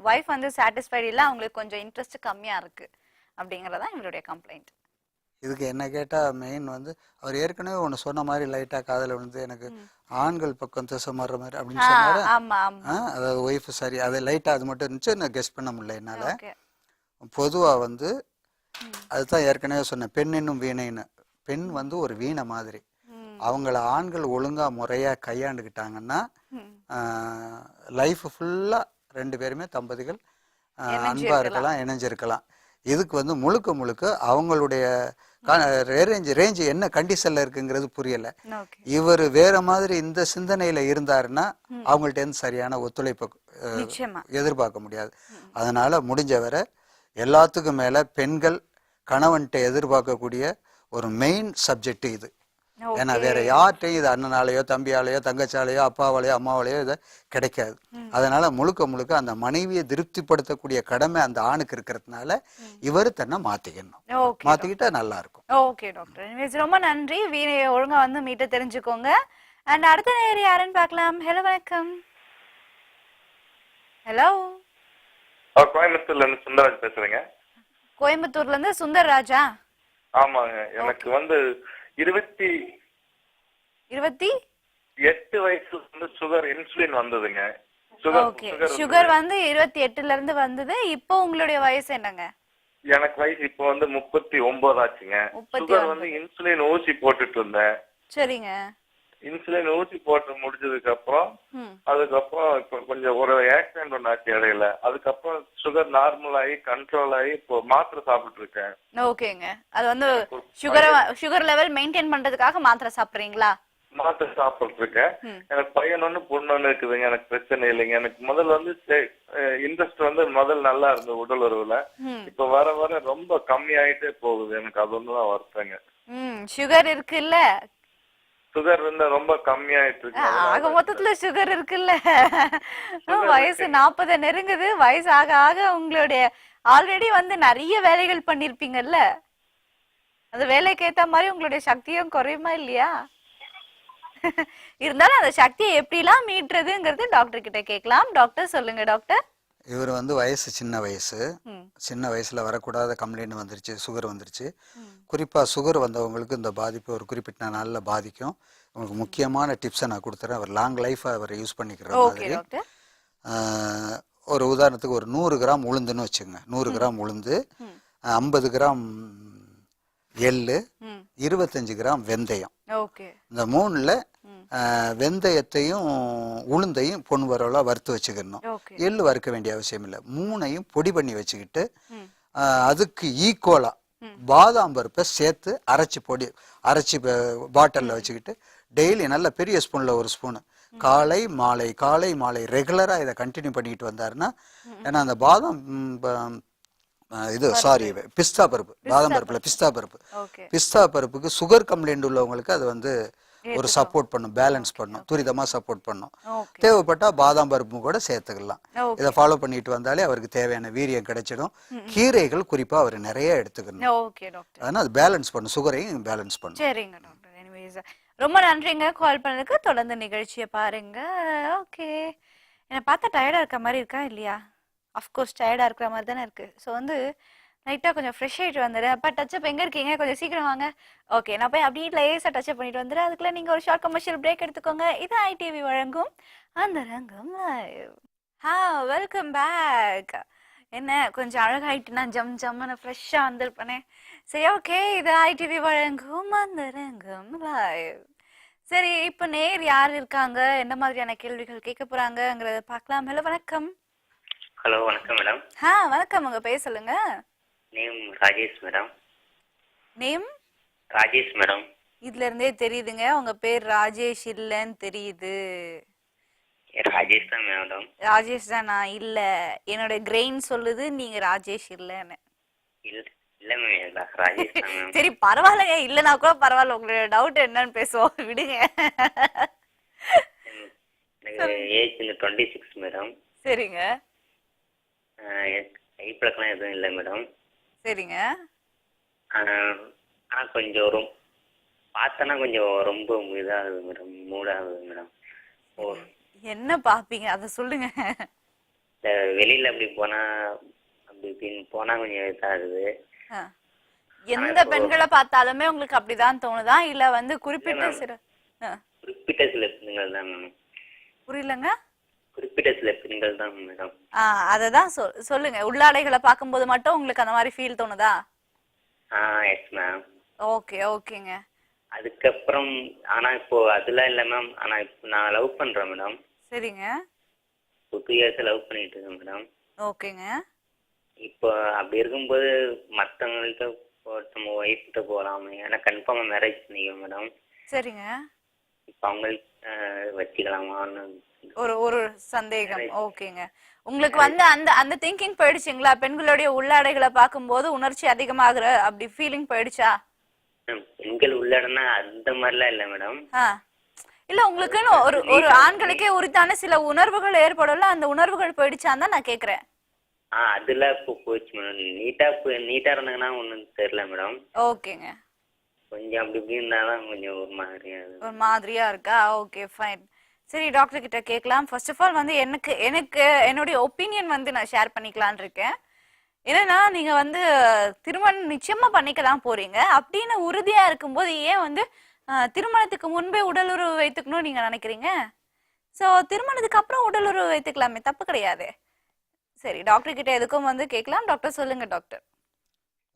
வைஃப் வந்து சாட்டிஸ்ஃபைட் இல்ல, அவங்களுக்கு கொஞ்சம் இன்ட்ரெஸ்ட் கம்மியா இருக்கு அப்படிங்கறதா இவருடைய கம்ப்ளைண்ட். இதுக்கு என்ன கேட்டா மெயின் வந்து அவர் ஏற்கனவே ஒண்ணு சொன்ன மாதிரி லைட்டா காதல வந்து எனக்கு ஆண்கள் பக்கம் திசை மாறுற மாதிரி அப்படின்னு சொன்னாரு. ஆமா ஆமா. அதாவது ஒய்ஃப் சரி, அது லைட்டா அது மட்டும் இருந்துச்சு. நான் கெஸ் பண்ண முடியல என்னால. பொதுவா வந்து அதுதான் ஏற்கனவே சொன்னேன், பெண் என்னும் வீணைன்னு. பெண் வந்து ஒரு வீணை மாதிரி. அவங்கள ஆண்கள் ஒழுங்கா முறையா கையாண்டுக்கிட்டாங்கன்னா லைஃப் ஃபுல்லா 2 பேருமே தம்பதிகள் அன்பா இருக்கலாம், இணைஞ்சிருக்கலாம். இதுக்கு வந்து முழுக்க அவங்களுடைய ரேஞ்ச் என்ன கண்டிஷன்ல இருக்குங்கிறது புரியல. இவர் வேற மாதிரி இந்த சிந்தனையில இருந்தாருன்னா அவங்கள்ட்ட இருந்து சரியான ஒத்துழைப்பு எதிர்பார்க்க முடியாது. அதனால முடிஞ்ச வரை எல்லாத்துக்கும் மேல பெண்கள் கணவன்கிட்ட எதிர்பார்க்கக்கூடிய ஒரு மெயின் சப்ஜெக்ட் இது. ஏன்னா வேற யார்ட்டையும் இது அண்ணனாலேயோ தம்பியாலேயோ தங்கச்சாலேயோ அப்பாவாலேயோ அம்மாவாலேயோ இது கிடைக்காது. அதனால முழுக்க அந்த மனைவியை திருப்திப்படுத்தக்கூடிய கடமை அந்த ஆணுக்கு இருக்கிறதுனால இவரு தன்னை மாத்திக்கணும். மாத்திக்கிட்டா நல்லா இருக்கும். ஓகே டாக்டர், ரொம்ப நன்றி. வீணையை ஒழுங்கா வந்து மீட்ட தெரிஞ்சுக்கோங்க. அண்ட் அடுத்த நேர் யாருன்னு பார்க்கலாம். ஹலோ வணக்கம். ஹலோ. கோயம்புத்தூர்ல இருந்து சுந்தரராஜ் பேசுறேங்க. கோயம்புத்தூர்ல இருந்து சுந்தரராஜா? ஆமாங்க. எனக்கு வந்து 28 வயசுல வந்து சுகர் இன்சுலின் வந்ததுங்க. சுகர் வந்து 28ல இருந்து வந்தது. இப்போ உங்களுடைய வயசு என்னங்க? எனக்கு வயசு இப்போ வந்து 39 ஆச்சுங்க. சுகர் வந்து இன்சுலின் ஊசி போட்டுட்டு இருந்தேன். சரிங்க. இன்சுலின் ஊசி போட்டு முடிஞ்சதுக்கு அப்புறம் அதுக்கப்புறம் இப்போ கொஞ்சம் ஒரு ஆக்சிடென்ட் ஒன்று ஆச்சு இடையில. அதுக்கப்புறம் சுகர் நார்மல் ஆகி கண்ட்ரோல் ஆகி இப்போ மாத்திரை சாப்பிட்டு இருக்கேன். ஓகேங்க. அது வந்து சுகர் லெவல் மெயின்டைன் பண்றதுக்காக மாத்திரை சாப்பிடுறீங்களா? மாத்திரை சாப்பிட்டு இருக்கேன். எனக்கு பையன் ஒண்ணு பொண்ணு ஒண்ணு இருக்குதுங்க. எனக்கு பிரச்சனை இல்லைங்க. எனக்கு முதல்ல வந்து இன்ட்ரெஸ்ட் வந்து முதல்ல நல்லா இருந்தது உடல் உறவுல. இப்ப வர வர ரொம்ப கம்மி ஆயிட்டே போகுது. எனக்கு அது ஒண்ணுதான் வருத்தங்க. சுகர் இருக்குல்ல, சுகர் வந்து ரொம்ப கம்மியாயிட்டு இருக்கு. ஆக மொத்தத்துல சுகர் இருக்குல்ல. வயசு 40 நெருங்குது. வயசு ஆக ஆக உங்களுடைய ஆல்ரெடி வந்து நிறைய வேலைகள் பண்ணிருப்பீங்கல்ல, அந்த வேலைக்கு ஏத்த மாதிரி உங்களுடைய சக்தியும் குறையுமா இல்லையா? இருந்தாலும் அந்த சக்தியை எப்படிலாம் மீட்டுறதுங்கிறது டாக்டர் கிட்ட கேட்கலாம். டாக்டர் சொல்லுங்க டாக்டர். இவர் வந்து வயசு சின்ன வயசு, சின்ன வயசுல வரக்கூடாத கம்ப்ளைண்ட் வந்துருச்சு, சுகர் வந்துருச்சு. குறிப்பாக சுகர் வந்தவங்களுக்கு இந்த பாதிப்பு ஒரு குறிப்பிட்ட நாளில் பாதிக்கும். உங்களுக்கு முக்கியமான டிப்ஸை நான் கொடுத்துறேன். அவர் லாங் லைஃபை அவர் யூஸ் பண்ணிக்கிற மாதிரி. ஒரு உதாரணத்துக்கு ஒரு 100 கிராம் உளுந்துன்னு வச்சுங்க. 100 கிராம் உளுந்து, 50 கிராம் எள்ளு, 25 கிராம் வெந்தயம். இந்த 3ல வெந்தயத்தையும் உளுந்தையும் பொன் வரவெல்லாம் வறுத்து வச்சுக்கணும். எள்ளு வறுக்க வேண்டிய அவசியம் இல்லை. 3ஐயும் பொடி பண்ணி வச்சுக்கிட்டு அதுக்கு ஈக்குவலா பாதாம் பருப்பை சேர்த்து அரைச்சி பாட்டிலில் வச்சுக்கிட்டு டெய்லி நல்ல பெரிய ஸ்பூனில் ஒரு ஸ்பூனு காலை மாலை ரெகுலராக இதை கண்டினியூ பண்ணிக்கிட்டு வந்தாருன்னா, ஏன்னா அந்த பாதாம் பிஸ்தா பருப்பு, பாதாம் பருப்புல பிஸ்தா பருப்புக்கு சுகர் கம்ப்ளைண்ட் உள்ளவங்களுக்கு அது வந்து ஒரு சப்போர்ட் பண்ணும், பேலன்ஸ் பண்ணும், துரிதமா சப்போர்ட் பண்ணும். தேவைப்பட்டா பாதாம் பருப்பு கூட சேர்த்துக்கலாம். இதை ஃபாலோ பண்ணிட்டு வந்தாலே அவருக்கு தேவையான வீரியம் கிடைச்சிடும். கீரைகள் குறிப்பா அவர் நிறைய எடுத்துக்கணும். அதனால அது பேலன்ஸ் பண்ணும், சுகரையும் பேலன்ஸ் பண்ணும். சரிங்க டாக்டர். எனிவேஸ் ரொம்ப நன்றிங்க கால் பண்ணதுக்கு. தொடர்ந்து நிகழ்ச்சியை பாருங்க. ஓகே, என்னை பார்த்தா டயர்டா இருக்க மாதிரி இருக்கா இல்லையா? அஃப்கோர்ஸ் டயர்டா இருக்கிற மாதிரி தானே இருக்கு. ஸோ வந்து லைட்டாக கொஞ்சம் ஃப்ரெஷ் ஆகிட்டு வந்துடுறேன். அப்போ டச்சப் எங்கே இருக்கீங்க? கொஞ்சம் சீக்கிரம் வாங்க. ஓகே, நான் போய் அப்படியே லேசாக டச்சப் பண்ணிட்டு வந்துடுறேன். அதுக்குள்ளே நீங்கள் ஒரு ஷார்ட் கமர்ஷியல் பிரேக் எடுத்துக்கோங்க. இது ஐடிவி வழங்கும் அந்த ரங்கம் லைவ். Welcome back. என்ன கொஞ்சம் அழகாயிட்டுனா ஜம்முன்னு ஃப்ரெஷ்ஷாக வந்திருப்பேனே. சரி, ஓகே, இது ஐடிவி வழங்கும் அந்த ரங்கம் லைவ். சரி, இப்போ நேர் யார் இருக்காங்க, என்ன மாதிரியான கேள்விகள் கேட்க போகிறாங்கங்கிறத பார்க்கலாம். ஹலோ, வணக்கம். ஹலோ, வணக்கம் மேடம். வணக்கம். உங்க பேர் சொல்லுங்க. Name Rajesh madam. Name Rajesh madam. இதுல இருந்தே தெரியுதுங்க உங்க பேர் ராஜேஷ் இல்லன்னு தெரியுது. ராஜேஷ் தான் மேடம். ராஜேஷ் தானா? இல்ல, என்னோட கிரெயின் சொல்லுது நீங்க ராஜேஷ் இல்லன்னு. இல்ல மேடம், ராஜேஷ் தான் மேம். சரி, பரவாயில்லைங்க, இல்லனா கூட பரவாயில்ல. உங்களோட டவுட் என்னன்னு பேசுவோம், விடுங்க. எனக்கு ஏஜ் 26 மேடம். சரிங்க. கைப்பழக்கம் எதுவும் இல்லை மேடம். சரிங்க. ஆனால் கொஞ்சம் பார்த்தனா கொஞ்சம் ரொம்ப இதாகுது மேடம், மூடாகுது மேடம். ஓ, என்ன பாப்பீங்க அதை சொல்லுங்க. வெளியில அப்படி இப்படின்னு போனா கொஞ்சம் இதாகுது. எந்த பெண்களை பார்த்தாலுமே உங்களுக்கு அப்படிதான் தோணுதா, இல்ல வந்து குறிப்பிட்ட சில பெண்கள் தான் மேடம்? புரியலங்க. குறிப்பிட்ட சில பெண்கள் தான் மேடம். அததான் சொல்லுங்க. உள்ளாடைகளை பார்க்கும்போது மட்டும் உங்களுக்கு அந்த மாதிரி ஃபீல் தோணுதா? Yes ma'am. ஓகேங்க. அதுக்கப்புறம் ஆனா இப்போ அதெல்லாம் இல்லை மேம். ஆனா இப்போ நான் லவ் பண்றேன் மேடம். சரிங்க. 2 years லவ் பண்ணிட்டு இருக்கேன் மேடம். ஓகேங்க. இப்போ அப்படி இருக்கும்போது மற்றவங்கள்ட்ட நம்ம ஒய்ஃப் கிட்ட போகலாமே, ஏன்னா கன்ஃபார்மா மேரேஜ் பண்ணிக்குவேன் மேடம். சரிங்க. இப்போ அவங்களுக்கு வச்சுக்கலாமான்னு ஒரு சந்தேகம். ஓகேங்க. உங்களுக்கு வந்து அந்த திங்கிங் போயிடுச்சுங்களா? பெண்களுடைய உள்ளாடைகளை பார்க்கும்போது உணர்ச்சி அதிகமாகிற அப்படி ஃபீலிங் போயிடுச்சா? பெண்கள் உள்ளாடனா அந்த மாதிரிலாம் இல்லை மேடம். இல்ல, உங்களுக்குன்னு ஒரு ஆண்களுக்கே உரித்தான சில உணர்வுகள் ஏற்படல, அந்த உணர்வுகள் போயிடுச்சான்னு தான் நான் கேக்குறேன். அதெல்லாம் இப்போ போயிடுச்சு மேடம். நீட்டா இருந்தாங்கன்னா ஒன்றும் தெரியல மேடம். ஓகேங்க. கொஞ்சம் அப்படி இப்படி இருந்தாதான் கொஞ்சம் ஒரு மாதிரியா இருக்கா? Okay, fine. சரி, டாக்டர் கிட்ட கேட்கலாம். ஃபர்ஸ்ட் ஆஃப் ஆல் வந்து எனக்கு என்னுடைய ஒப்பீனியன் வந்து நான் ஷேர் பண்ணிக்கலான் இருக்கேன். என்னன்னா, நீங்க வந்து திருமணம் நிச்சயமா பண்ணிக்க தான் போறீங்க. அப்படின்னு உறுதியா இருக்கும்போது ஏன் வந்து திருமணத்துக்கு முன்பே உடல் உறவு வைத்துக்கணும்னு நீங்க நினைக்கிறீங்க? ஸோ திருமணத்துக்கு அப்புறம் உடல் உறவு வைத்துக்கலாமே, தப்பு கிடையாது. சரி, டாக்டர் கிட்ட எதுக்கும் வந்து கேட்கலாம். டாக்டர் சொல்லுங்க டாக்டர்.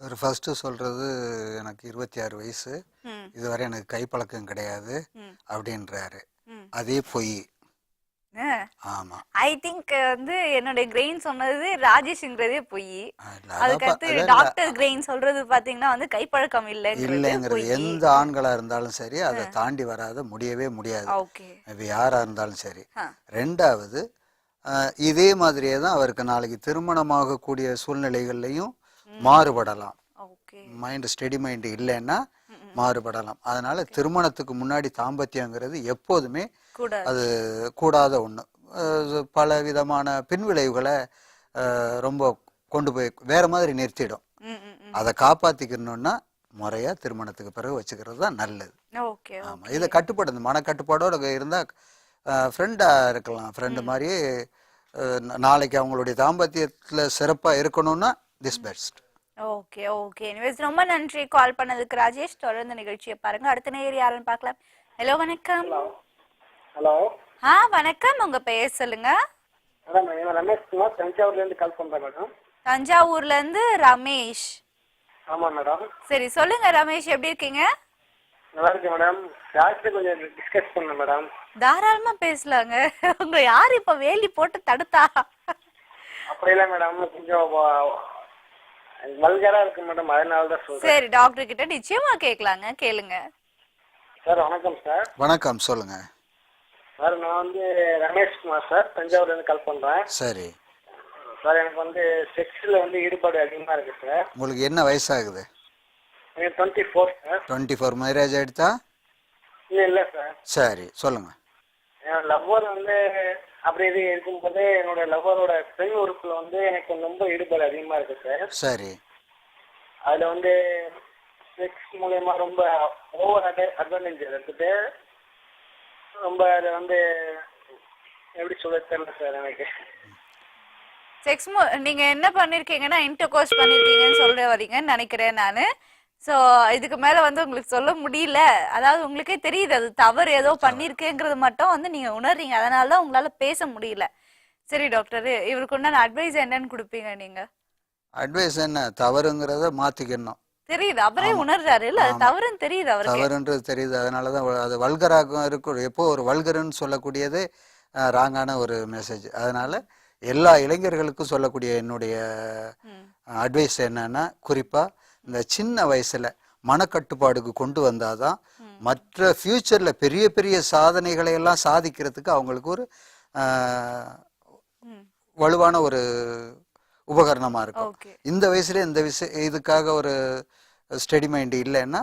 அவர் ஃபர்ஸ்ட் சொல்றது எனக்கு 26 வயசு, இதுவரை எனக்கு கைப்பழக்கம் கிடையாது அப்படின்றாரு. அதே பொய். ஆமா. ஐ திங்க் வந்து என்னோட கிரெயின் சொன்னது ராஜேஷ்ங்கிறதே பொய். இல்ல, அதுக்கடுத்து டாக்டர் கிரெயின் சொல்றது பாத்தீங்கன்னா வந்து கைப்பழக்கம் இல்லைங்கிறது பொய். எந்த ஆண்களா இருந்தாலும் சரி அதை தாண்டி வராத முடியவே முடியாது. ஓகே. இது யாரா இருந்தாலும் சரி. ரெண்டாவது இதே மாதிரியே தான் அவருக்கு நாளைக்கு திருமணமாகக்கூடிய சூழ்நிலைகள்லையும் மாறுபடலாம். மைண்ட் ஸ்டெடி மைண்ட் இல்லைன்னா மாறுபடலாம். அதனால திருமணத்துக்கு முன்னாடி தாம்பத்தியங்கிறது எப்போதுமே அது கூடாத ஒண்ணு. பல விதமான பின்விளைவுகளை ரொம்ப கொண்டு போய் வேற மாதிரி நிறுத்திடும். அதை காப்பாத்திக்கணும்னா முறையா திருமணத்துக்கு பிறகு வச்சுக்கிறது தான் நல்லது. ஆமா, இதை கட்டுப்பாடு மனக்கட்டுப்பாடோட இருந்தா ஃப்ரெண்டா இருக்கலாம். ஃப்ரெண்டு மாதிரி நாளைக்கு அவங்களுடைய தாம்பத்தியத்துல சிறப்பா இருக்கணும்னா this best. Okay okay. Anyways ரொம்ப நன்றி கால் பண்ணதுக்கு ராஜேஷ். தொடர்ந்து நிகழ்ச்சியை பாருங்க. அடுத்த நேயர் யாருன்னு பார்க்கலாம். ஹலோ வணக்கம். ஹலோ. வணக்கம். உங்க பெயர் சொல்லுங்க. மேடம் ரமேஷ் குமார், தஞ்சாவூர்ல இருந்து கால் பண்றேன் மேடம். தஞ்சாவூர்ல இருந்து ரமேஷ். ஆமா மேடம். சரி சொல்லுங்க ரமேஷ், எப்படி இருக்கீங்க? நல்லா இருக்கு மேடம். டாக்டர் கொஞ்சம் டிஸ்கஸ் பண்ண மேடம். தாராளமா பேசலாங்க. உங்க யாரு இப்ப வேலி போட்டு தடுத்தா? அப்படி இல்ல மேடம், கொஞ்சம் வல்கரா இருக்கு மேடம், அதனால தான் சொல்றேன். சரி டாக்டர் கிட்ட நிச்சயமா கேட்கலாங்க, கேளுங்க. சார் வணக்கம் சார். வணக்கம், சொல்லுங்க சார். நான் வந்து ரமேஷ் குமார் சார், தஞ்சாவூர்ல இருந்து கால் பண்றேன். சரி சார், எனக்கு வந்து செக்ஸ்ல வந்து ஈடுபாடு அதிகமா இருக்கு சார். உங்களுக்கு என்ன வயசாகுது? எனக்கு 24 சார். 24. மேரேஜ் ஆயிடுதா? இல்ல சார். சரி சொல்லுங்க. என் லவ்வர் வந்து அப்படி இது இருக்கும்போது என்னோட லவ்வரோட பெண் உறுப்புல வந்து எனக்கு ரொம்ப ஈடுபாடு அதிகமா இருக்கு சார். சரி. அதுல வந்து செக்ஸ் மூலமா ரொம்ப ஓவர் அட்வான்டேஜ் எடுத்துட்டு ரொம்ப அது வந்து எப்படி சொல்ல தெரியல சார் எனக்கு. செக்ஸ் நீங்க என்ன பண்ணிருக்கீங்கன்னா இன்டர்கோர்ஸ் பண்ணிருக்கீங்கன்னு சொல்ற வரீங்கன்னு நினைக்கிறேன் நானு. ஸோ இதுக்கு மேல வந்து உங்களுக்கு சொல்ல முடியல. அதாவது உங்களுக்கே தெரியுது அது தவறு ஏதோ பண்ணிருக்கேங்கிறது மட்டும் வந்து நீங்க உணர்றீங்க. அதனால தான் உங்களால பேச முடியல. சரி டாக்டர், இவருக்கு உண்டான அட்வைஸ் என்னன்னு கொடுப்பீங்க நீங்க? அட்வைஸ் என்ன, தவறுங்கிறத மாத்திக்கணும். தெரியுது, அவரே உணர்றாரு இல்ல, அது தவறுன்னு தெரியுது அவருக்கு. தவறுன்றது தெரியுது. அதனாலதான் அது வல்கராக இருக்கும். எப்போ ஒரு வல்கருன்னு சொல்லக்கூடியது ராங்கான ஒரு மெசேஜ். அதனால எல்லா இளைஞர்களுக்கும் சொல்லக்கூடிய என்னுடைய அட்வைஸ் என்னன்னா, குறிப்பா இந்த சின்ன வயசுல மனக்கட்டுப்பாடுக்கு கொண்டு வந்தாதான் மற்ற ஃபியூச்சர்ல பெரிய பெரிய சாதனைகளை எல்லாம் சாதிக்கிறதுக்கு அவங்களுக்கு ஒரு வலுவான ஒரு உபகரணமா இருக்கும். இந்த வயசுல இந்த இதுக்காக ஒரு ஸ்டடி மைண்ட் இல்லைன்னா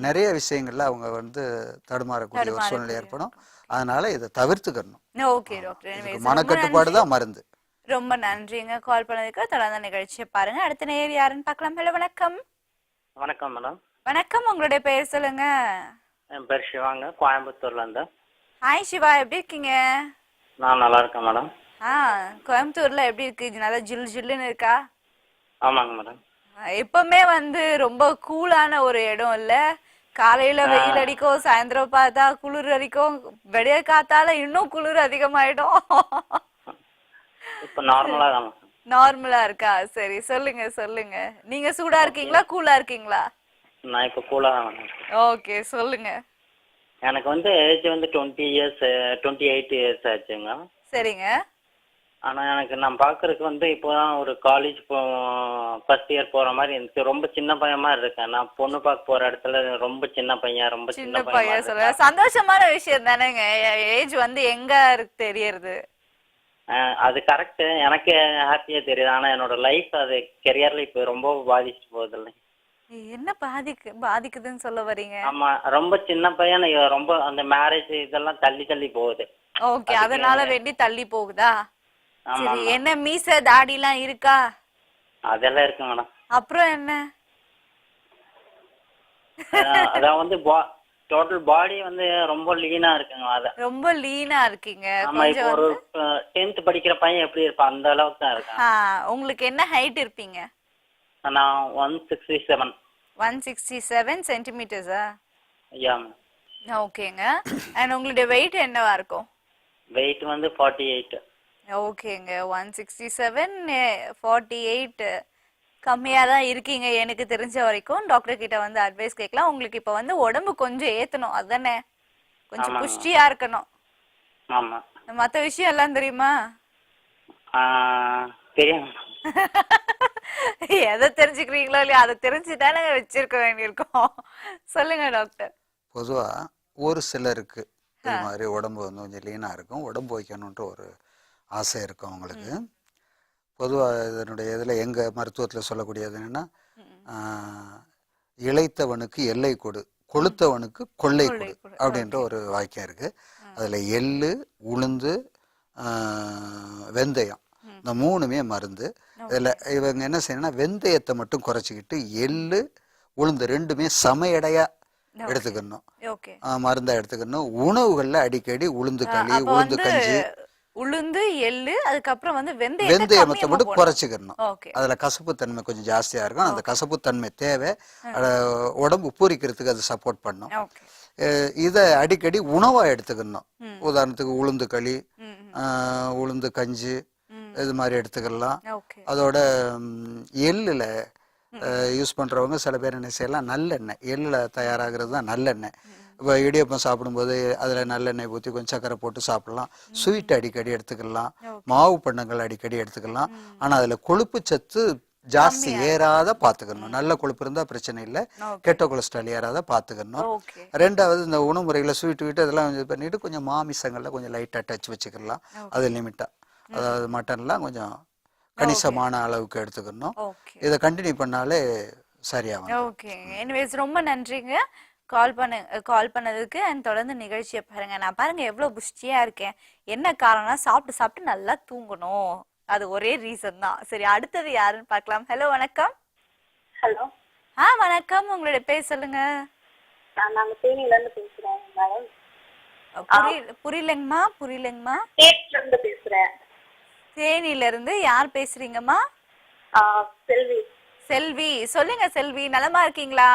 நிறைய விஷயங்கள்ல அவங்க வந்து தடுமாறக்கூடிய ஒரு சூழ்நிலை ஏற்படும். அதனால இதை தவிர்த்துக்கணும். ஓகே டாக்டர், மனக்கட்டுப்பாடு தான் மருந்து. ரொம்ப நன்றிங்க கால் பண்ணதுக்கு. தொடர்ந்து நிகழ்ச்சியை பாருங்க. அடுத்த நேயர் யாருன்னு பார்க்கலாம். ஹலோ வணக்கம். வணக்கம் மேடம். வணக்கம், உங்களுடைய பெயர் சொல்லுங்க. என் பேர் சிவாங்க, கோயம்புத்தூர்ல இருந்து. ஹாய் சிவா, எப்படி இருக்கீங்க? நான் நல்லா இருக்கேன் மேடம். கோயம்புத்தூர்ல எப்படி இருக்கு? நல்லா ஜில் ஜில்லுன்னு இருக்கா? ஆமாங்க மேடம். எப்பவுமே வந்து ரொம்ப கூலான ஒரு இடம் இல்ல. காலையில வெயில் அடிக்கும், சாயந்தரம் பார்த்தா குளிர் அடிக்கும், வெடிய காத்தால இன்னும் குளிர் அதிகமாயிடும். இப்ப நார்மலா தான். நார்மலா இருக்கா? சரி சொல்லுங்க சொல்லுங்க. நீங்க சூடா இருக்கீங்களா கூலா இருக்கீங்களா? நான் இப்ப கூலா தான். ஓகே சொல்லுங்க. எனக்கு வந்து ஏஜ் வந்து 28 இயர்ஸ் ஆச்சுங்க. சரிங்க. ஆனா எனக்கு நான் பாக்குறதுக்கு வந்து இப்போதான் ஒரு காலேஜ் ஃபர்ஸ்ட் இயர் போற மாதிரி எனக்கு ரொம்ப சின்ன பையன் மாதிரி இருக்கேன். நான் பொண்ணு பார்க்க போற இடத்துல ரொம்ப சின்ன பையன், ரொம்ப சின்ன பையன். சொல்ல சந்தோஷமான விஷயம் தானேங்க. ஏஜ் வந்து எங்க இருக்கு தெரியறது. அது கரெக்ட், எனக்கு ஹாப்பியா தெரியுது. ஆனா என்னோட லைஃப் அது கெரியர்ல இப்ப ரொம்ப பாதிச்சு போகுது. இல்லை என்ன பாதிக்குதுன்னு சொல்ல வரீங்க? ஆமா, ரொம்ப சின்ன பையன், ரொம்ப அந்த மேரேஜ் இதெல்லாம் தள்ளி தள்ளி போகுது. ஓகே, அதனால வேண்டி தள்ளி போகுதா? சரி, என்ன மீச தாடி எல்லாம் இருக்கா? அதெல்லாம் இருக்கு மேடம். அப்புறம் என்ன? அதான் வந்து டோட்டல் பாடி வந்து ரொம்ப லீனா இருக்குங்க. அத ரொம்ப லீனா இருக்கீங்க. ஆமா, இப்போ ஒரு 10th படிக்கிற பையன் எப்படி இருப்பான் அந்த அளவுக்கு தான் இருக்கேன். உங்களுக்கு என்ன ஹைட் இருப்பீங்க? நான் 167. 167 சென்டிமீட்டர்ஸா? யா. ஓகேங்க. அண்ட் உங்களுடைய வெயிட் என்னவா இருக்கும்? வெயிட் வந்து 48. ஓகேங்க. 167 48 கம்மியா தான் இருக்கீங்க எனக்கு தெரிஞ்ச வரைக்கும். டாக்டர் கிட்ட வந்து அட்வைஸ் கேட்கலாம். உங்களுக்கு இப்ப வந்து உடம்பு கொஞ்சம் ஏத்தணும், அதானே? கொஞ்சம் புஷ்டியா இருக்கணும். ஆமா. மத்த விஷயம் எல்லாம் தெரியுமா? தெரியும். எதை தெரிஞ்சுக்கிறீங்களோ இல்லையா அதை தெரிஞ்சுதானே வச்சிருக்க வேண்டியிருக்கோம். சொல்லுங்க டாக்டர். பொதுவா ஒரு சிலருக்கு இது மாதிரி உடம்பு வந்து கொஞ்சம் லீனா இருக்கும், உடம்பு வைக்கணுன்ற ஒரு ஆசை இருக்கும் அவங்களுக்கு. பொதுவாக இதனுடைய இதில் எங்கள் மருத்துவத்தில் சொல்லக்கூடியது என்னென்னா, இளைத்தவனுக்கு எல்லை கொடு, கொளுத்தவனுக்கு கொள்ளை கொடு அப்படின்ற ஒரு வாக்கியம் இருக்குது. அதில் எள்ளு, உளுந்து, வெந்தயம் இந்த 3மே மருந்து. இதில் இவங்க என்ன செய்யணும்னா வெந்தயத்தை மட்டும் குறைச்சிக்கிட்டு எள்ளு, உளுந்து 2மே சமையடையாக எடுத்துக்கணும், மருந்தாக எடுத்துக்கணும். உணவுகளில் அடிக்கடி உளுந்து களி, உளுந்து கஞ்சி, உளுந்து, எள்ளு, அதுக்கப்புறம் வந்து வெந்தயத்தை மட்டும் குறைச்சிக்கணும். அதுல கசப்பு தன்மை கொஞ்சம் ஜாஸ்தியா இருக்கும். அந்த கசப்பு தன்மை தேவை, உடம்பு பூரிக்கிறதுக்கு அது சப்போர்ட் பண்ணும். இதை அடிக்கடி உணவா எடுத்துக்கணும். உதாரணத்துக்கு உளுந்து களி, உளுந்து கஞ்சி இது மாதிரி எடுத்துக்கலாம். அதோட எள்ளுல யூஸ் பண்றவங்க சில பேர் என்ன செய்யலாம், நல்லெண்ணெய், எள்ளுல தயாராகிறது தான் நல்லெண்ணெய். இப்போ இடியப்பம் சாப்பிடும்போது அதில் நல்லெண்ணெய் ஊற்றி கொஞ்சம் சக்கரை போட்டு சாப்பிடலாம். ஸ்வீட் அடிக்கடி எடுத்துக்கலாம், மாவு பண்டங்கள் அடிக்கடி எடுத்துக்கலாம். ஆனால் அதில் கொழுப்பு சத்து ஜாஸ்தி ஏறாத பார்த்துக்கணும். நல்ல கொழுப்பு இருந்தால் பிரச்சனை இல்லை, கெட்ட கொலஸ்ட்ரால் ஏறாத பார்த்துக்கணும். 2வது இந்த உணவு முறைகளை ஸ்வீட் வீட்டு இதெல்லாம் இது பண்ணிட்டு கொஞ்சம் மாமிசங்களில் கொஞ்சம் லைட்டாக டச் வச்சுக்கலாம். அது லிமிட்டாக, அதாவது மட்டன்லாம் கொஞ்சம் கணிசமான அளவுக்கு எடுத்துக்கணும். இதை கண்டினியூ பண்ணாலே சரியாகும். ஓகே, எனிவேஸ் ரொம்ப நன்றிங்க கால் பண்ணதுக்கு. அண்ட் தொடர்ந்து நிகழ்ச்சியை பாருங்க. நான் பாருங்க எவ்வளவு புஷ்டியா இருக்கேன். என்ன காரணம்னா சாப்பிட்டு சாப்பிட்டு நல்லா தூங்கணும், அது ஒரே ரீசன் தான். சரி, அடுத்தது யாருன்னு பார்க்கலாம். ஹலோ, வணக்கம். ஹலோ. வணக்கம், உங்களுடைய பேர் சொல்லுங்க. நாங்க தேனியில இருந்து பேசுறேன் மேடம். புரியலங்கம்மா. புரியலங்கம்மா. தேனியில இருந்து பேசுறேன். தேனியில இருந்து யார் பேசுறீங்கம்மா? செல்வி. செல்வி, சொல்லுங்க செல்வி, நலமா இருக்கீங்களா?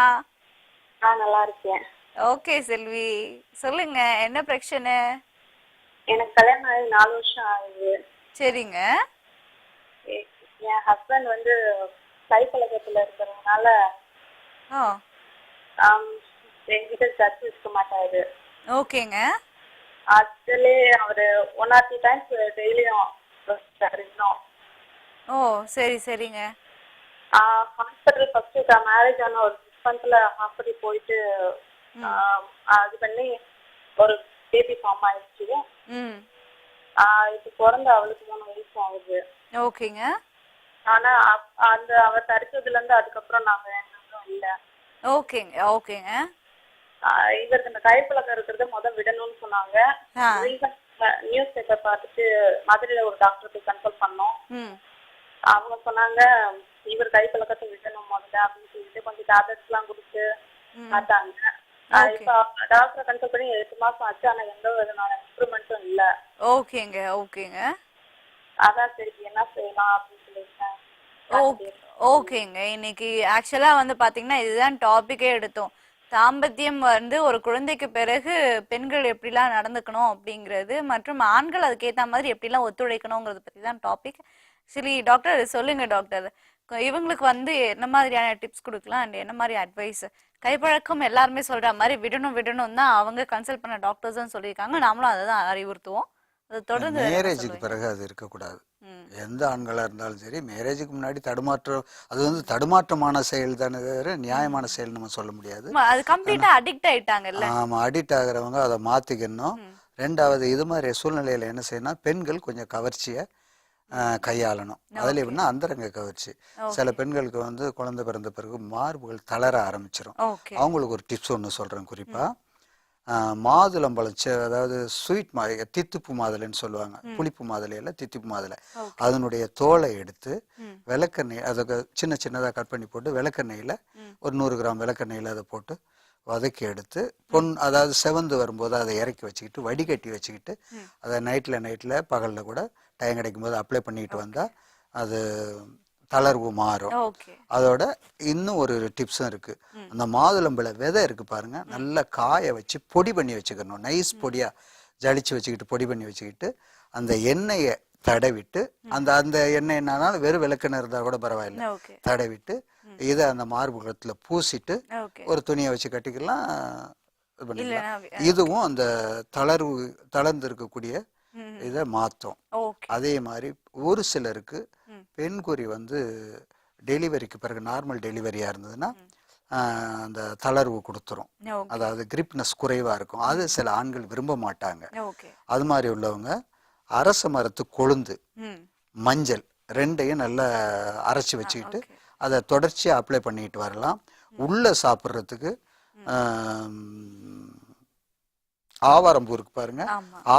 நல்லா இருக்கேன். ஓகே செல்வி, சொல்லுங்க என்ன பிரச்சனை? எனக்கு கல்யாணம் ஆகி 4 வருஷம் ஆகுது. சரிங்க. என் ஹஸ்பண்ட் வந்து கைப்பழக்கத்துல இருக்கிறதுனால என்கிட்ட சர்ச் இருக்க மாட்டாரு. ஓகேங்க. அதுல அவரு 1 or 2 டைம்ஸ் டெய்லியும் இன்னும். ஓ, சரி சரிங்க. ஹாஸ்பிட்டல் ஃபர்ஸ்ட் மேரேஜ் ஆன ஒரு 6 monthsல ஹாஸ்பிட்டல் போயிட்டு அது பண்ணி ஒரு பேபி ஃபார்ம் ஆயிடுச்சு. இப்போ பிறந்த அவளுக்கு 3 வயசு ஆகுது. ஓகேங்க. ஆனா அந்த அவ தடுத்ததுல இருந்து அதுக்கப்புறம் நாங்க எங்களுக்கும் இல்ல. ஓகேங்க. ஓகேங்க. இவருக்கு இந்த கைப்பழக்கம் இருக்கிறத விடணும்னு சொன்னாங்க. நியூஸ் பேப்பர் பார்த்துட்டு மதுரையில ஒரு டாக்டருக்கு கன்சல்ட் பண்ணோம். அவங்க சொன்னாங்க இவர் கைப்பழக்கத்தை விடணும் முதல்ல அப்படின்னு சொல்லிட்டு கொஞ்சம் டேப்லெட்ஸ் எல்லாம் கொடுத்து பார்த்தாங்க. இப்ப டாக்டரை கன்சல்ட் பண்ணி 8 மாசம் ஆச்சு. ஆனா எந்த விதமான இம்ப்ரூவ்மெண்ட்டும் இல்ல. ஓகேங்க. ஓகேங்க. அதான் சரி என்ன செய்யலாம் அப்படின்னு சொல்லிட்டேன். ஓகேங்க. இன்னைக்கு ஆக்சுவலா வந்து பாத்தீங்கன்னா இதுதான் டாபிக்கே எடுத்தோம். தாம்பத்தியம் வந்து ஒரு குழந்தைக்கு பிறகு பெண்கள் எப்படிலாம் நடந்துக்கணும் அப்படிங்கிறது, மற்றும் ஆண்கள் அதுக்கேற்ற மாதிரி எப்படிலாம் ஒத்துழைக்கணுங்கிறத பற்றி தான் டாபிக். சரி டாக்டர், சொல்லுங்க டாக்டர், இவங்களுக்கு வந்து என்ன மாதிரியான டிப்ஸ் கொடுக்கலாம் அண்ட் என்ன மாதிரி அட்வைஸ்? கைப்பழக்கம் எல்லாருமே சொல்ற மாதிரி விடணும் தான் அவங்க கன்சல்ட் பண்ண டாக்டர்ஸும் சொல்லியிருக்காங்க. நாமளும் அதை தான் அறிவுறுத்துவோம். அது தொடர்ந்து மேரேஜுக்கு பிறகு அது இருக்கக்கூடாது. எந்த ஆண்களா இருந்தாலும் சரி, மேரேஜுக்கு முன்னாடி தடுமாற்றம், அது வந்து தடுமாற்றமான செயல் தானே தவிர நியாயமான செயல் நம்ம சொல்ல முடியாது. அது கம்ப்ளீட்டா அடிக்ட் ஆயிட்டாங்கல்ல. ஆமா, அடிக்ட் ஆகிறவங்க அதை மாத்திக்கணும். 2வது இது மாதிரி சூழ்நிலையில என்ன செய்யணும், பெண்கள் கொஞ்சம் கவர்ச்சியை கையாளணும். அதுல எப்படின்னா அந்தரங்க கவர்ச்சி. சில பெண்களுக்கு வந்து குழந்தை பிறந்த பிறகு மார்புகள் தளர ஆரம்பிச்சிடும். அவங்களுக்கு ஒரு டிப்ஸ் ஒன்று சொல்றேன். குறிப்பா மாதுளம்பழம், அதாவது ஸ்வீட் தித்திப்பு மாதுளைன்னு சொல்லுவாங்க. புளிப்பு மாதுளையில தித்திப்பு மாதுளை, அதனுடைய தோலை எடுத்து விளக்கெண்ணெய், அதை சின்ன சின்னதாக கட் பண்ணி போட்டு விளக்கெண்ணெயில ஒரு 100 கிராம் விளக்கெண்ணெயில அதை போட்டு வதக்கி எடுத்து அதாவது செவந்து வரும்போது அதை இறக்கி வச்சுக்கிட்டு வடிகட்டி வச்சுக்கிட்டு அதை நைட்டில் பகலில் கூட டைம் கிடைக்கும் போது அப்ளை பண்ணிட்டு வந்தா அது தளர்வு மாறும். அதோட இன்னும் ஒரு டிப்ஸும் இருக்கு. அந்த மாதுளம்பழ விதை இருக்கு பாருங்க, நல்லா காய வச்சு பொடி பண்ணி வச்சுக்கணும். நைஸ் பொடியா ஜலிச்சு வச்சுக்கிட்டு பொடி பண்ணி வச்சுக்கிட்டு அந்த எண்ணெயை தடவிட்டு, அந்த எண்ணெய் என்னன்னாலும் வெறும் விளக்கெண்ணெய் இருந்தா கூட பரவாயில்ல, தடவிட்டு இதை அந்த மார்பகத்துல பூசிட்டு ஒரு துணியை வச்சு கட்டிக்கலாம், இது பண்ணிக்கலாம். இதுவும் அந்த தளர்ந்து இருக்கக்கூடிய இதை மாற்றும். ஓகே. அதே மாதிரி ஒரு சிலருக்கு பெண்குறி வந்து டெலிவரிக்கு பிறகு நார்மல் டெலிவரியாக இருந்ததுன்னா அந்த தளர்வு கொடுத்துரும். அதாவது கிரிப்னஸ் குறைவாக இருக்கும். அது சில ஆண்கள் விரும்ப மாட்டாங்க. அது மாதிரி உள்ளவங்க அரச மரத்து கொழுந்து, மஞ்சள் ரெண்டையும் நல்லா அரைச்சி வச்சுக்கிட்டு அதை தொடர்ச்சியாக அப்ளை பண்ணிட்டு வரலாம். உள்ள சாப்பிட்றதுக்கு ஆவாரம்பூ இருக்கு பாருங்க,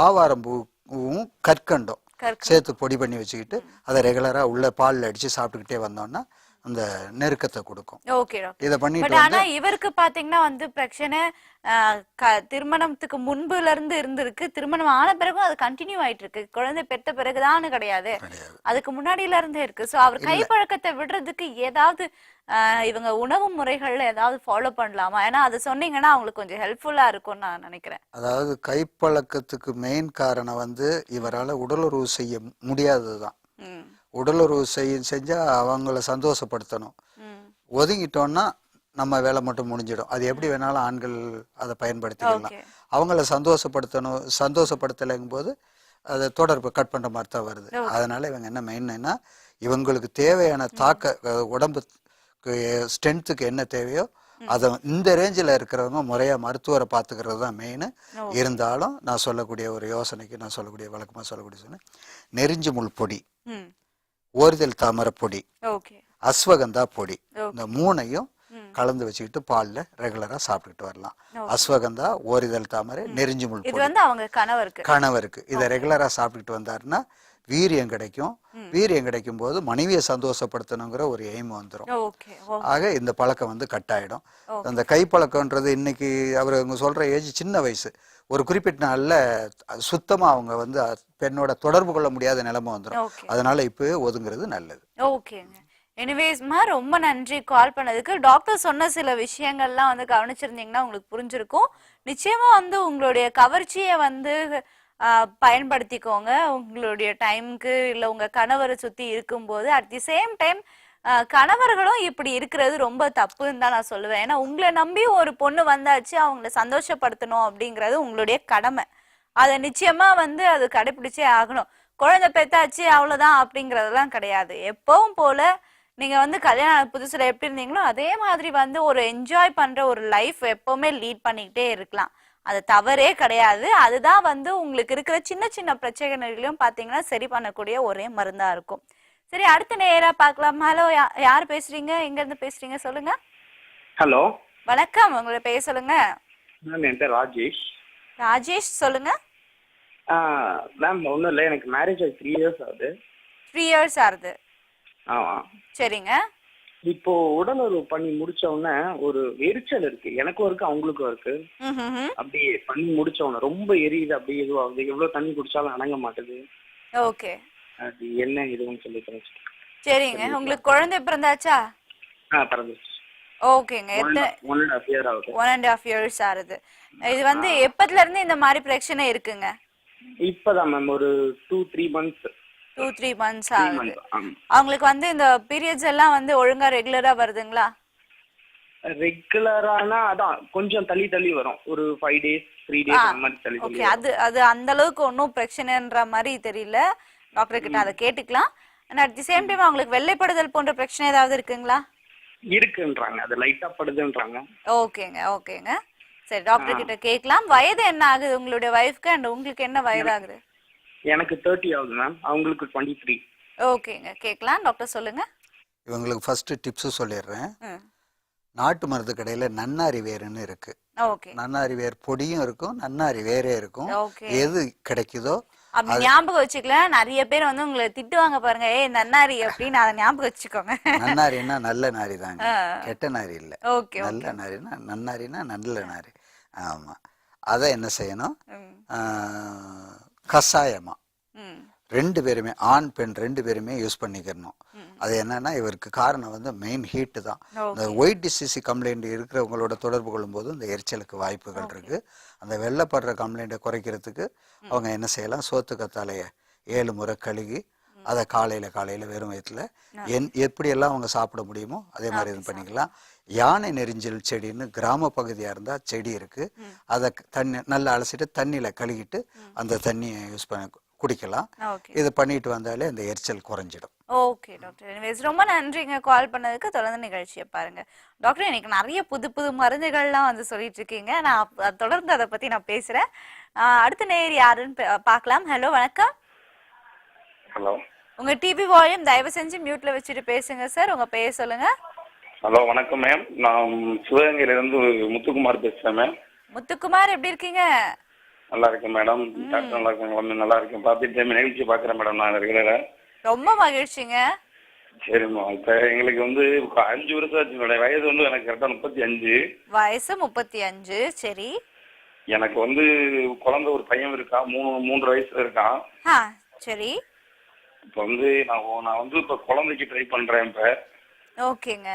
ஆவாரம்பூவும் கற்கண்டும் சேர்த்து பொடி பண்ணி வச்சுக்கிட்டு அதை ரெகுலரா உள்ள பால்ல அடிச்சு சாப்பிட்டுக்கிட்டே வந்தோம்னா அந்த நெருக்கத்தை கொடுக்கும். Okay doctor. இத பண்ணிட்டு ஆனா இவருக்கு பாத்தீங்கன்னா வந்து பிரச்சனை திருமணத்துக்கு முன்புல இருந்து இருந்திருக்கு, திருமணம் ஆன பிறகும் அது கண்டினியூ ஆயிட்டு இருக்கு. குழந்தை பெற்ற பிறகுதான் கிடையாது, அதுக்கு முன்னாடியில இருந்தே இருக்கு. சோ அவர் கைப்பழக்கத்தை விடுறதுக்கு ஏதாவது இவங்க உணவு முறைகள்ல ஏதாவது ஃபாலோ பண்ணலாமா? ஏன்னா அது சொன்னீங்கன்னா அவங்களுக்கு கொஞ்சம் ஹெல்ப்ஃபுல்லா இருக்கும்னு நான் நினைக்கிறேன். அதாவது கைப்பழக்கத்துக்கு மெயின் காரணம் வந்து இவரால உடலுறவு செய்ய முடியாததுதான். உடலுறவு செஞ்சா அவங்கள சந்தோஷப்படுத்தணும். ஒதுங்கிட்டோம்னா நம்ம வேலை மட்டும் முடிஞ்சிடும். அது எப்படி வேணாலும் ஆண்கள் அதை பயன்படுத்திக்கலாம். அவங்கள சந்தோஷப்படுத்தலைங்கும் போது அதை தொடர்பு கட் பண்ற மாதிரி தான் வருது. அதனால இவங்க என்ன மெயின்னா இவங்களுக்கு தேவையான உடம்பு ஸ்ட்ரென்த்துக்கு என்ன தேவையோ அதை இந்த ரேஞ்சில் இருக்கிறவங்க முறையா மருத்துவரை பார்த்துக்கிறது தான் மெயின். இருந்தாலும் நான் சொல்லக்கூடிய ஒரு யோசனைக்கு நான் சொல்லக்கூடிய வழக்கமா சொல்லக்கூடிய சொன்னேன், நெறிஞ்சு முள் பொடி, ஓரிதழ் தாமரை பொடி, அஸ்வகந்தா பொடி, இந்த மூணையும் கலந்து வச்சுக்கிட்டு பால்ல ரெகுலரா சாப்பிட்டுட்டு வரலாம். அஸ்வகந்தா, ஓரிதழ் தாமரை, நெறிஞ்சு முள் பொடி அவங்க கணவருக்கு இதை ரெகுலரா சாப்பிட்டுட்டு வந்தாருன்னா வீரியம் கிடைக்கும். வீரியம் கிடைக்கும் போது மனைவியை சந்தோஷப்படுத்தணுங்கிற ஒரு எய்ம் வந்துடும். ஆக இந்த பழக்கம் வந்து கட்டாயிடும். அந்த கைப்பழக்கம்ன்றது இன்னைக்கு அவங்க சொல்ற ஏஜ் சின்ன வயசு, ஒரு குறிப்பிட்ட நாள்ல சுத்தமா அவங்க வந்து பெண்ணோட தொடர்பு கொள்ள முடியாத நிலைமை வந்துடும். அதனால இப்பவே ஒதுங்குறது நல்லது. ஓகேங்க. எனிவேஸ்மா ரொம்ப நன்றி கால் பண்ணதுக்கு. டாக்டர் சொன்ன சில விஷயங்கள்லாம் வந்து கவனிச்சிருந்தீங்கன்னா உங்களுக்கு புரிஞ்சிருக்கும். நிச்சயமா வந்து உங்களுடைய கவர்ச்சியை வந்து பயன்படுத்திக்கோங்க. உங்களுடைய டைமுக்கு இல்லை உங்க கணவரை சுத்தி இருக்கும்போது அட் தி சேம் டைம் கணவர்களும் இப்படி இருக்கிறது ரொம்ப தப்புன்னு தான் நான் சொல்லுவேன். ஏன்னா உங்களை நம்பி ஒரு பொண்ணு வந்தாச்சு, அவங்கள சந்தோஷப்படுத்தணும் அப்படிங்கிறது உங்களுடைய கடமை. அதை நிச்சயமா வந்து அது கடைபிடிச்சே ஆகணும். குழந்தை பெத்தாச்சு அவ்வளவுதான் அப்படிங்கறதெல்லாம் கிடையாது. எப்பவும் போல நீங்க வந்து கல்யாணம் புதுசுல எப்படி இருந்தீங்களோ அதே மாதிரி வந்து ஒரு என்ஜாய் பண்ற ஒரு லைஃப் எப்பவுமே லீட் பண்ணிக்கிட்டே இருக்கலாம். அது தவறே கிடையாது. அதுதான் வந்து உங்களுக்கு இருக்கிற சின்ன சின்ன பிரச்சனைகளையும் பாத்தீங்கன்னா சரி பண்ணக்கூடிய ஒரே மருந்தா இருக்கும். சரி, அடுத்த நேரா பார்க்கலாம். ஹலோ, யார் பேசுறீங்க? எங்க இருந்து பேசுறீங்க? சொல்லுங்க. ஹலோ, வணக்கம். உங்களை பேச சொல்லுங்க. என் பேர் ராஜேஷ். ராஜேஷ் சொல்லுங்க. மேம் ஒன்றும் இல்லை, எனக்கு மேரேஜ் ஆகி 3 years ஆகுது. 3 years ஆகுது. ஆமா. சரிங்க. இப்போ உடலுறவு பண்ணி முடிச்ச உடனே ஒரு எரிச்சல் இருக்கு, எனக்கும் இருக்கு அவங்களுக்கும் இருக்கு. அப்படியே பண்ணி முடிச்ச உடனே ரொம்ப எரியுது, அப்படியே இதுவாகுது, எவ்வளவு தண்ணி குடிச்சாலும் அடங்க மாட்டேது. ஓகே, அது என்ன இதுன்னு சொல்லி தெரிஞ்சு. சரிங்க. உங்களுக்கு குழந்தை பிறந்தாச்சா? பிறந்துச்சு. ஓகேங்க. 1.5 year ஆகுது. 1.5 years ஆகுது. இது வந்து எப்பத்துல இருந்து இந்த மாதிரி பிரச்சனை இருக்குங்க? இப்பதான் மேம் ஒரு 2-3 months. 2-3 months ஆகுது. அவங்களுக்கு வந்து இந்த பீரியட்ஸ் எல்லாம் வந்து ஒழுங்கா ரெகுலரா வருதுங்களா? ரெகுலரானா அதான் கொஞ்சம் தள்ளி தள்ளி வரும். ஒரு 5 days 3 days அந்த மாதிரி தள்ளி தள்ளி. ஓகே, அது அந்த அளவுக்கு ஒன்றும் பிரச்சனைன்ற மாதிரி தெரியல. டாக்டர் கிட்ட அதை கேட்டுக்கலாம். And at the same time அவங்களுக்கு வெள்ளைப்படுதல் போன்ற பிரச்சனை ஏதாவது இருக்குங்களா? இருக்குன்றாங்க, அது லைட்டா படுதுன்றாங்க. ஓகேங்க. சரி, டாக்டர் கிட்ட கேட்கலாம். வயது என்ன ஆகுது உங்களுடைய வைஃப்க்கு? அண்ட் உங்களுக்கு என்ன வயதாகுது? எனக்கு 30 ஆகுது மேம், அவங்களுக்கு 23. ஓகேங்க, கேட்கலாம். டாக்டர் சொல்லுங்க. இவங்களுக்கு ஃபர்ஸ்ட் டிப்ஸ் சொல்லிடுறேன். நாட்டு மருந்து கடையில நன்னாரி வேர்னு இருக்கு. நன்னாரி வேர் பொடியும் இருக்கும், நன்னாரி வேரே இருக்கும். எது கிடைக்குதோ அப்படி ஞாபகம் வச்சுக்கலாம். நிறைய பேர் வந்து உங்களை திட்டுவாங்க பாருங்க, ஏய் நன்னாரி அப்படின்னு, அதை ஞாபகம் வச்சுக்கோங்க. நன்னாரின்னா நல்ல நாரி தாங்க, கெட்ட நாரி இல்ல. நல்ல நாரினா நன்னாரினா நல்ல நாரி. ஆமா, அத என்ன செய்யணும், கஷாயமா 2 பேருமே, ஆண் பெண் 2 பேருமே யூஸ் பண்ணிக்கணும். அது என்னன்னா இவருக்கு காரணம் வந்து மெயின் ஹீட் தான். இந்த ஒயிட் டிசீஸ் கம்ப்ளைண்ட் இருக்கிறவங்களோட தொடர்பு கொள்ளும் போது இந்த எரிச்சலுக்கு வாய்ப்புகள் இருக்கு. அந்த வெள்ளைப்படுற கம்ப்ளைண்ட்டை குறைக்கிறதுக்கு அவங்க என்ன செய்யலாம், சோத்துக்கத்தாலைய 7 முறை கழுகி அதை காலையில வெறும் வயிற்றுல எப்படியெல்லாம் அவங்க சாப்பிட முடியுமோ அதே மாதிரி இது பண்ணிக்கலாம். யானை நெரிஞ்சல் செடின்னு கிராம பகுதியா இருந்தா செடி இருக்கு, அதை தண்ணி நல்லா அலசிட்டு தண்ணியில கழுகிட்டு அந்த தண்ணியை யூஸ் பண்ண குடிக்கலாம். ஓகே இது பண்ணிட்டு வந்தாலே அந்த எரிச்சல் குறைஞ்சிடும். Okay doctor. எனிவேஸ் ரொம்ப நன்றிங்க கால் பண்ணதுக்கு. தொடர்ந்து நிகழ்ச்சியை பாருங்க டாக்டர். எனக்கு நிறைய புது புது மருந்துகள்லாம் வந்து சொல்லிட்டு இருக்கீங்க. நான் தொடர்ந்து அதை பத்தி நான் பேசுறேன். அடுத்த நேயர் யாருன்னு பார்க்கலாம். ஹலோ வணக்கம். ஹலோ, உங்க டிவி வால்யூம் தயவு செஞ்சு மியூட்ல வச்சுட்டு பேசுங்க சார். உங்க பேர் சொல்லுங்க. ஹலோ வணக்கம் மேம். நான் சிவகங்கையில இருந்து முத்துக்குமார் பேசுறேன் மேம். முத்துக்குமார் எப்படி இருக்கீங்க? நல்லா இருக்கேன் மேடம். டாக்டர் நல்லா இருக்காங்க. நல்லா இருக்கேன். பார்த்துட்டு நிகழ்ச்சி பாக்குறேன் மேடம். நான் ரெகுலரா. ரொம்ப மகிழ்ச்சிங்க. சரிம்மா. இப்ப எங்களுக்கு வந்து 5 வருஷம் ஆச்சு. என்னுடைய வயது வந்து எனக்கு கரெக்டா 35. வயசு 35. சரி. எனக்கு வந்து குழந்தை ஒரு பையன் இருக்கான். 3 வயசுல இருக்கான். சரி. இப்ப வந்து நான் வந்து இப்ப குழந்தைக்கு ட்ரை பண்றேன். இப்ப ஓகேங்க.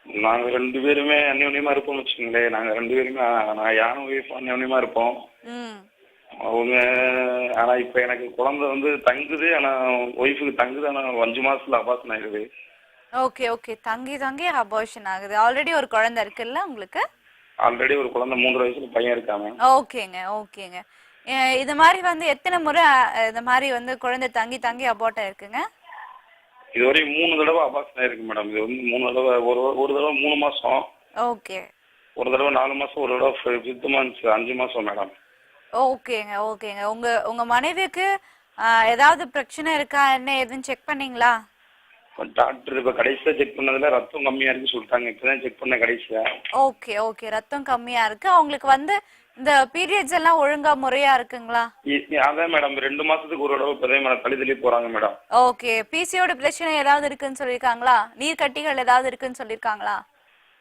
நாங்க 2 பேருமே அந்யோன்யமா இருப்போம் வச்சுக்கோங்களேன். நாங்க 2 பேருமே நான் யானும் ஒய்ஃப் அந்யோன்யமா இருப்போம். அவங்க ஆனா இப்ப எனக்கு குழந்தை வந்து தங்குது. ஆனா ஒய்ஃபுக்கு தங்குது. ஆனா 5 மாசத்துல அபார்ஷன் ஆயிடுது. Okay okay. தங்கி அபார்ஷன் ஆகுது. ஆல்ரெடி ஒரு குழந்தை இருக்குல்ல உங்களுக்கு? ஆல்ரெடி ஒரு குழந்தை 3 வயசுல பையன் இருக்காங்க. ஓகேங்க ஓகேங்க. இது மாதிரி வந்து எத்தனை முறை இந்த மாதிரி வந்து குழந்தை தங்கி அபார்ட் ஆயிருக்குங்க? இதுவரை 3 தடவை அபார்ஷன் ஆயிருக்கு மேடம். இது வந்து 3 தடவை. ஒரு தடவை 3 மாசம். ஓகே. ஒரு தடவை 4 மாசம். ஒரு தடவை 5 months 5 மாசம் மேடம். ஓகேங்க ஓகேங்க. உங்க மனைவிக்கு ஏதாவது பிரச்சனை இருக்கா என்ன ஏதுன்னு செக் பண்ணீங்களா? டாக்டர் இப்ப கடைசியா செக் பண்ணதுல ரத்தம் கம்மியா இருக்கு சொல்லிட்டாங்க. இப்பதான் செக் பண்ண கடைசியா. Okay okay. ரத்தம் கம்மியா இருக்கு. அவங்களுக்கு வந்து இந்த பீரியட்ஸ் எல்லாம் ஒழுங்கா முறையா இருக்குங்களா? அதான் மேடம் 2 மாசத்துக்கு ஒரு தடவை இப்பதே மேடம் தள்ளி போறாங்க மேடம். ஓகே. பிசிஓட பிரச்சனை ஏதாவது இருக்குன்னு சொல்லிருக்காங்களா? நீர் கட்டிகள் ஏதாவது இருக்குன்னு சொல்லிருக்காங்களா?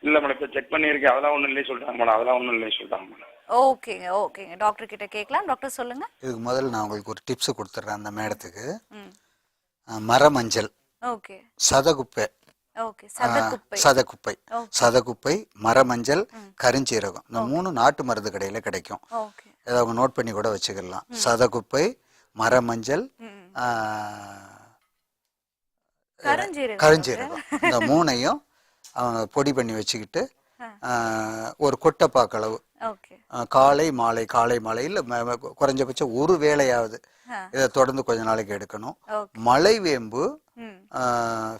இல்ல மேடம் இப்ப செக் பண்ணிருக்கேன். அதெல்லாம் ஒண்ணும் இல்லையே சொல்லிட்டாங்க மேடம். அதெல்லாம் ஒண்ணும் இல்லையே சொல்லிட்டாங்க மேடம். ஓகேங்க ஓகேங்க. டாக்டர் கிட்ட கேட்கலாம். டாக்டர் சொல்லுங்க. இதுக்கு முதல்ல நான் உங்களுக்கு ஒரு டிப்ஸ் கொடுத்துட்றேன் அந்த மேடத்துக்கு. மரமஞ்சள், ஓகே, சதகுப்பை, ஓகே, சதகுப்பை, சதகுப்பை, சதகுப்பை, மரமஞ்சள், கருஞ்சீரகம், இந்த 3 நாட்டு மருந்து கடையில கிடைக்கும். ஓகே. இதை அவங்க நோட் பண்ணி கூட வச்சுக்கலாம். சதகுப்பை, மரமஞ்சள், கருஞ்சீரகம், இந்த 3ஐயும் அவங்க பொடி பண்ணி வச்சுக்கிட்டு ஒரு கொட்டைப்பாக்களவு காலை மாலை இல்ல குறைஞ்சபட்சம் ஒரு வேளையாவது இதை தொடர்ந்து கொஞ்ச நாளைக்கு எடுக்கணும். மலை வேம்பு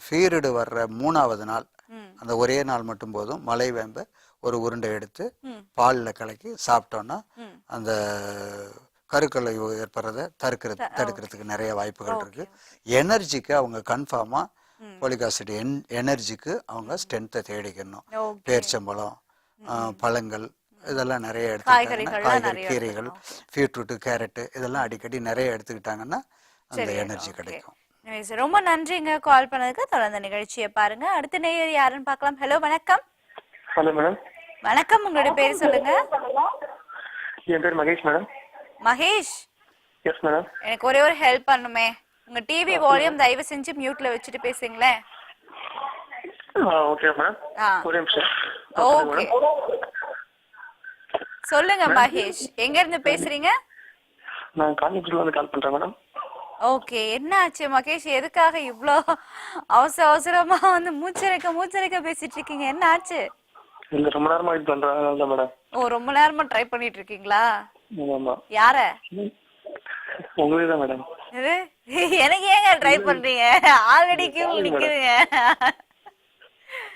பீரியடு வர்ற 3ஆவது நாள், அந்த ஒரே நாள் மட்டும் போதும். மலை வேம்பை ஒரு உருண்டை எடுத்து பாலில் கலக்கி சாப்பிட்டோம்னா அந்த கருக்கலை ஏற்படுறத தடுக்கிறதுக்கு நிறைய வாய்ப்புகள் இருக்கு. எனர்ஜிக்கு அவங்க கன்ஃபார்மா போலிக் ஆசிட் எனர்ஜிக்கு அவங்க ஸ்ட்ரென்த்தை தேடிக்கணும். பேர்ச்சம்பழம், பழங்கள் இதெல்லாம் நிறைய எடுத்துக்கிட்டாங்கன்னா, காய்கறி, கீரைகள், பீட்ரூட்டு, கேரட்டு இதெல்லாம் அடிக்கடி நிறைய எடுத்துக்கிட்டாங்கன்னா அந்த எனர்ஜி கிடைக்கும். ரொம்ப நன்றிங்க கால் பண்ணதுக்கு. தொடர்ந்து நிகழ்ச்சியை பாருங்க. அடுத்த நேயர் யாருன்னு பார்க்கலாம். ஹலோ வணக்கம். Hello madam. வணக்கம். உங்களுடைய பேர் சொல்லுங்க. என் பேர் Mahesh madam. Mahesh. Yes madam. எனக்கு ஒரே ஒரு ஹெல்ப் பண்ணுமே. உங்க டிவி வால்யூம் தயவு செஞ்சு மியூட்ல வச்சுட்டு பேசுங்களேன். Okay madam. ஒரு நிமிஷம். ஓகே. சொல்லுங்க மகேஷ். எங்க இருந்து பேசுறீங்க? நான் காலேஜ்ல வந்து கால் பண்றேன் மேடம். ஓகே. என்ன ஆச்சு மகேஷ்? எதுக்காக இவ்ளோ அவசரமா வந்து மூச்சரைக்க பேசிட்டு இருக்கீங்க? என்ன ஆச்சு? இல்ல ரொம்ப நேரமா வெயிட் பண்றேன் மேடம். ஓ, ரொம்ப நேரமா ட்ரை பண்ணிட்டு இருக்கீங்களா? ஆமா. யார? உங்களே தான் மேடம். எனக்கு ஏங்க ட்ரை பண்றீங்க? ஆல்ரெடி கியூல நிக்கிறீங்க.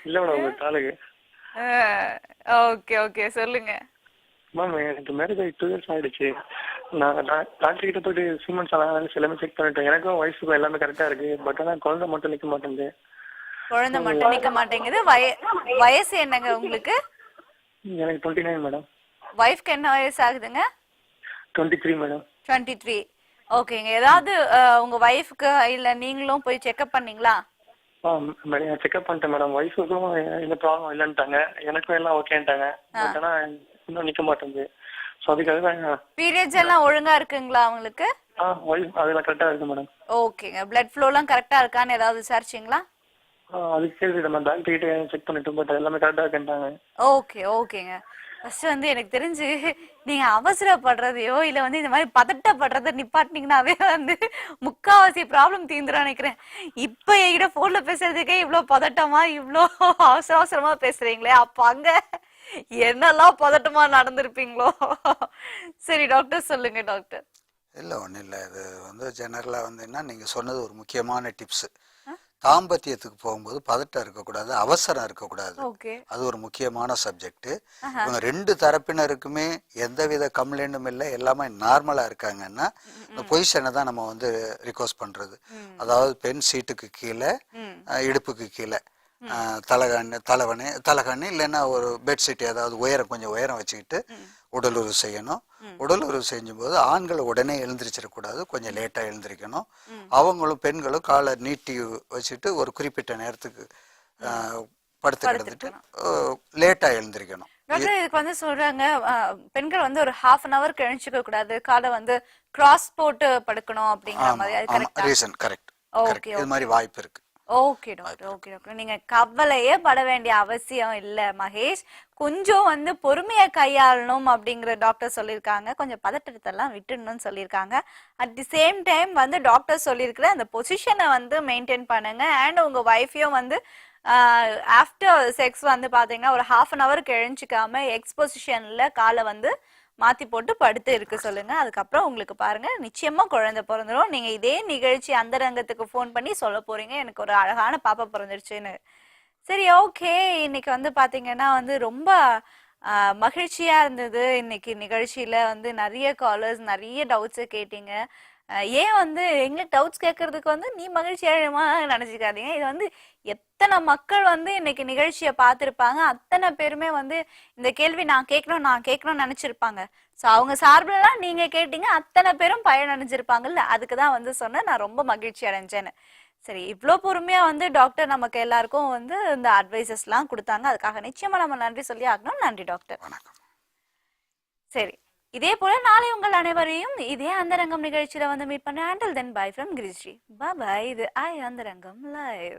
இல்ல மேடம் உங்க காலுக்கு. ஓகே ஓகே சொல்லுங்க. மேம் எனக்கு மேரேஜ் ஆகி 2 years ஆயிடுச்சு. நான் டாக்டர் கிட்ட போயிட்டு சீமென்ஸ் எல்லாமே செக் பண்ணிட்டேன். எனக்கும் வயசுக்கும் எல்லாமே கரெக்டா இருக்கு. பட் ஆனா குழந்தை மட்டும் நிக்க மாட்டேங்குது. குழந்தை மட்டும் நிக்க மாட்டேங்குது. வயசு என்னங்க உங்களுக்கு? எனக்கு 29 மேடம். வைஃப்க்கு என்ன வயசு ஆகுதுங்க? 23 மேடம். 23. ஓகேங்க. ஏதாவது உங்க வைஃப்க்கு இல்ல நீங்களும் போய் செக்அப் பண்ணீங்களா? செக்அப் பண்ணிட்டேன் மேடம். வைஃபுக்கும் எந்த ப்ராப்ளம் இல்லைன்ட்டாங்க. எனக்கும் எல்லாம் ஓகேன்ட்டாங்க. பட் ஆனா இன்னும் நிக்க மாட்டேங்குது. ஸோ அதுக்காக பீரியட்ஸ் எல்லாம் ஒழுங்கா இருக்குங்களா அவங்களுக்கு? அதெல்லாம் கரெக்டா இருக்கு மேடம். ஓகேங்க. பிளட் ஃப்ளோ எல்லாம் கரெக்டா இருக்கான்னு ஏதாவது விசாரிச்சீங்களா? அதுக்கு சரி நம்ம டாக்டர் கிட்ட செக் பண்ணிட்டு பட் எல்லாமே கரெக்டா இருக்குன்ட்டாங்க. ஓகே ஓகேங்க. ஃபர்ஸ்ட் வந்து எனக்கு தெரிஞ்சு நீங்க அவசரப்படுறதையோ இல்ல வந்து இந்த மாதிரி பதட்டப்படுறத நிப்பாட்டினீங்கன்னாவே வந்து முக்காவாசி ப்ராப்ளம் தீந்துரும் நினைக்கிறேன். இப்ப என்கிட்ட போன்ல பேசுறதுக்கே இவ்வளவு பதட்டமா இவ்வளோ அவசரமா பேசுறீங்களே, அப்ப அங்க என்னெல்லாம் பதட்டமா நடந்திருப்பீங்களோ. சரி டாக்டர் சொல்லுங்க டாக்டர். இல்லை ஒன்றும் இல்லை. இது வந்து ஜெனரலாக வந்து என்ன நீங்கள் சொன்னது ஒரு முக்கியமான டிப்ஸு. தாம்பத்தியத்துக்கு போகும்போது பதட்டம் இருக்கக்கூடாது, அவசரம் இருக்கக்கூடாது. ஓகே. அது ஒரு முக்கியமான சப்ஜெக்ட். இவங்க 2 தரப்பினருக்குமே எந்தவித கம்ப்ளைண்ட்டும் இல்லை, எல்லாமே நார்மலாக இருக்காங்கன்னா இந்த பொசிஷனை தான் நம்ம வந்து ரிக்வஸ்ட் பண்ணுறது. அதாவது பெண் சீட்டுக்கு கீழே, இடுப்புக்கு கீழே தலைகண்ணு இல்லைன்னா ஒரு பெட்ஷீட் ஏதாவது கொஞ்சம் உயரம் வச்சுக்கிட்டு உடலுறவு செய்யணும். உடலுறவு செஞ்சும்போது ஆண்களை உடனே எழுந்திரிச்சிடக்கூடாது, கொஞ்சம் லேட்டாக எழுந்திரிக்கணும். அவங்களும் பெண்களும் காலை நீட்டி வச்சுட்டு ஒரு குறிப்பிட்ட நேரத்துக்கு படுத்து கிடந்துட்டு லேட்டாக எழுந்திரிக்கணும். டாக்டர் இதுக்கு வந்து சொல்றாங்க பெண்கள் வந்து ஒரு ½ அன் ஹவர் கழிச்சுக்க கூடாது, காலை வந்து கிராஸ் போட்டு படுக்கணும் அப்படிங்கிற மாதிரி. அது கரெக்ட்டா? Reason correct. இது மாதிரி வாய்ப்பு இருக்கு. Okay doctor, okay doctor. நீங்க கவலையே பட வேண்டிய அவசியம் இல்ல மகேஷ். கொஞ்சம் வந்து பொறுமையை கையாளணும் அப்படிங்கிற டாக்டர் சொல்லியிருக்காங்க. கொஞ்சம் பதட்டத்தெல்லாம் விட்டுடணும்னு சொல்லியிருக்காங்க. அட் தி சேம் டைம் வந்து டாக்டர் சொல்லியிருக்கிற அந்த பொசிஷனை வந்து மெயின்டைன் பண்ணுங்க. அண்ட் உங்க ஒய்ஃபையும் வந்து ஆஃப்டர் செக்ஸ் வந்து பாத்தீங்கன்னா ஒரு ½ அன் ஹவர் எழுஞ்சிக்காம எக்ஸ் பொசிஷன்ல காலை வந்து மாத்தி போட்டு படுத்து இருக்க சொல்லுங்க. அதுக்கப்புறம் உங்களுக்கு பாருங்க நிச்சயமா குழந்தை பிறந்துடும். நீங்க இதே நிகழ்ச்சி அந்தரங்கத்துக்கு ஃபோன் பண்ணி சொல்ல போறீங்க, எனக்கு ஒரு அழகான பாப்பா பிறந்துருச்சுன்னு. சரி, ஓகே. இன்னைக்கு வந்து பாத்தீங்கன்னா வந்து ரொம்ப மகிழ்ச்சியா இருந்தது. இன்னைக்கு நிகழ்ச்சியில வந்து நிறைய காலர்ஸ் நிறைய டவுட்ஸை கேட்டீங்க. ஏன் வந்து எங்களுக்கு டவுட்ஸ் கேட்கறதுக்கு வந்து நீ மகிழ்ச்சியாமா நினைச்சுக்காதீங்க. இது வந்து எத்தனை மக்கள் வந்து இன்னைக்கு நிகழ்ச்சியை பார்த்துருப்பாங்க, அத்தனை பேருமே வந்து இந்த கேள்வி நான் கேட்கணும்னு நினைச்சிருப்பாங்க. ஸோ அவங்க சார்பிலாம் நீங்க கேட்டீங்க, அத்தனை பேரும் பயன் அடைஞ்சிருப்பாங்கல்ல. அதுக்கு தான் வந்து சொன்னேன் நான் ரொம்ப மகிழ்ச்சி அடைஞ்சேன்னு. சரி, இவ்வளோ பொறுமையா வந்து டாக்டர் நமக்கு எல்லாருக்கும் வந்து இந்த அட்வைசஸ்லாம் கொடுத்தாங்க. அதுக்காக நிச்சயமா நம்ம நன்றி சொல்லி ஆகணும். நன்றி டாக்டர். சரி, இதே போல நாளை உங்கள் அனைவரையும் இதே அந்தரங்கம் நிகழ்ச்சியில வந்து மீட் பண்ண. Until then, bye from Girishri. Bye bye. இது அந்தரங்கம் லைவ்.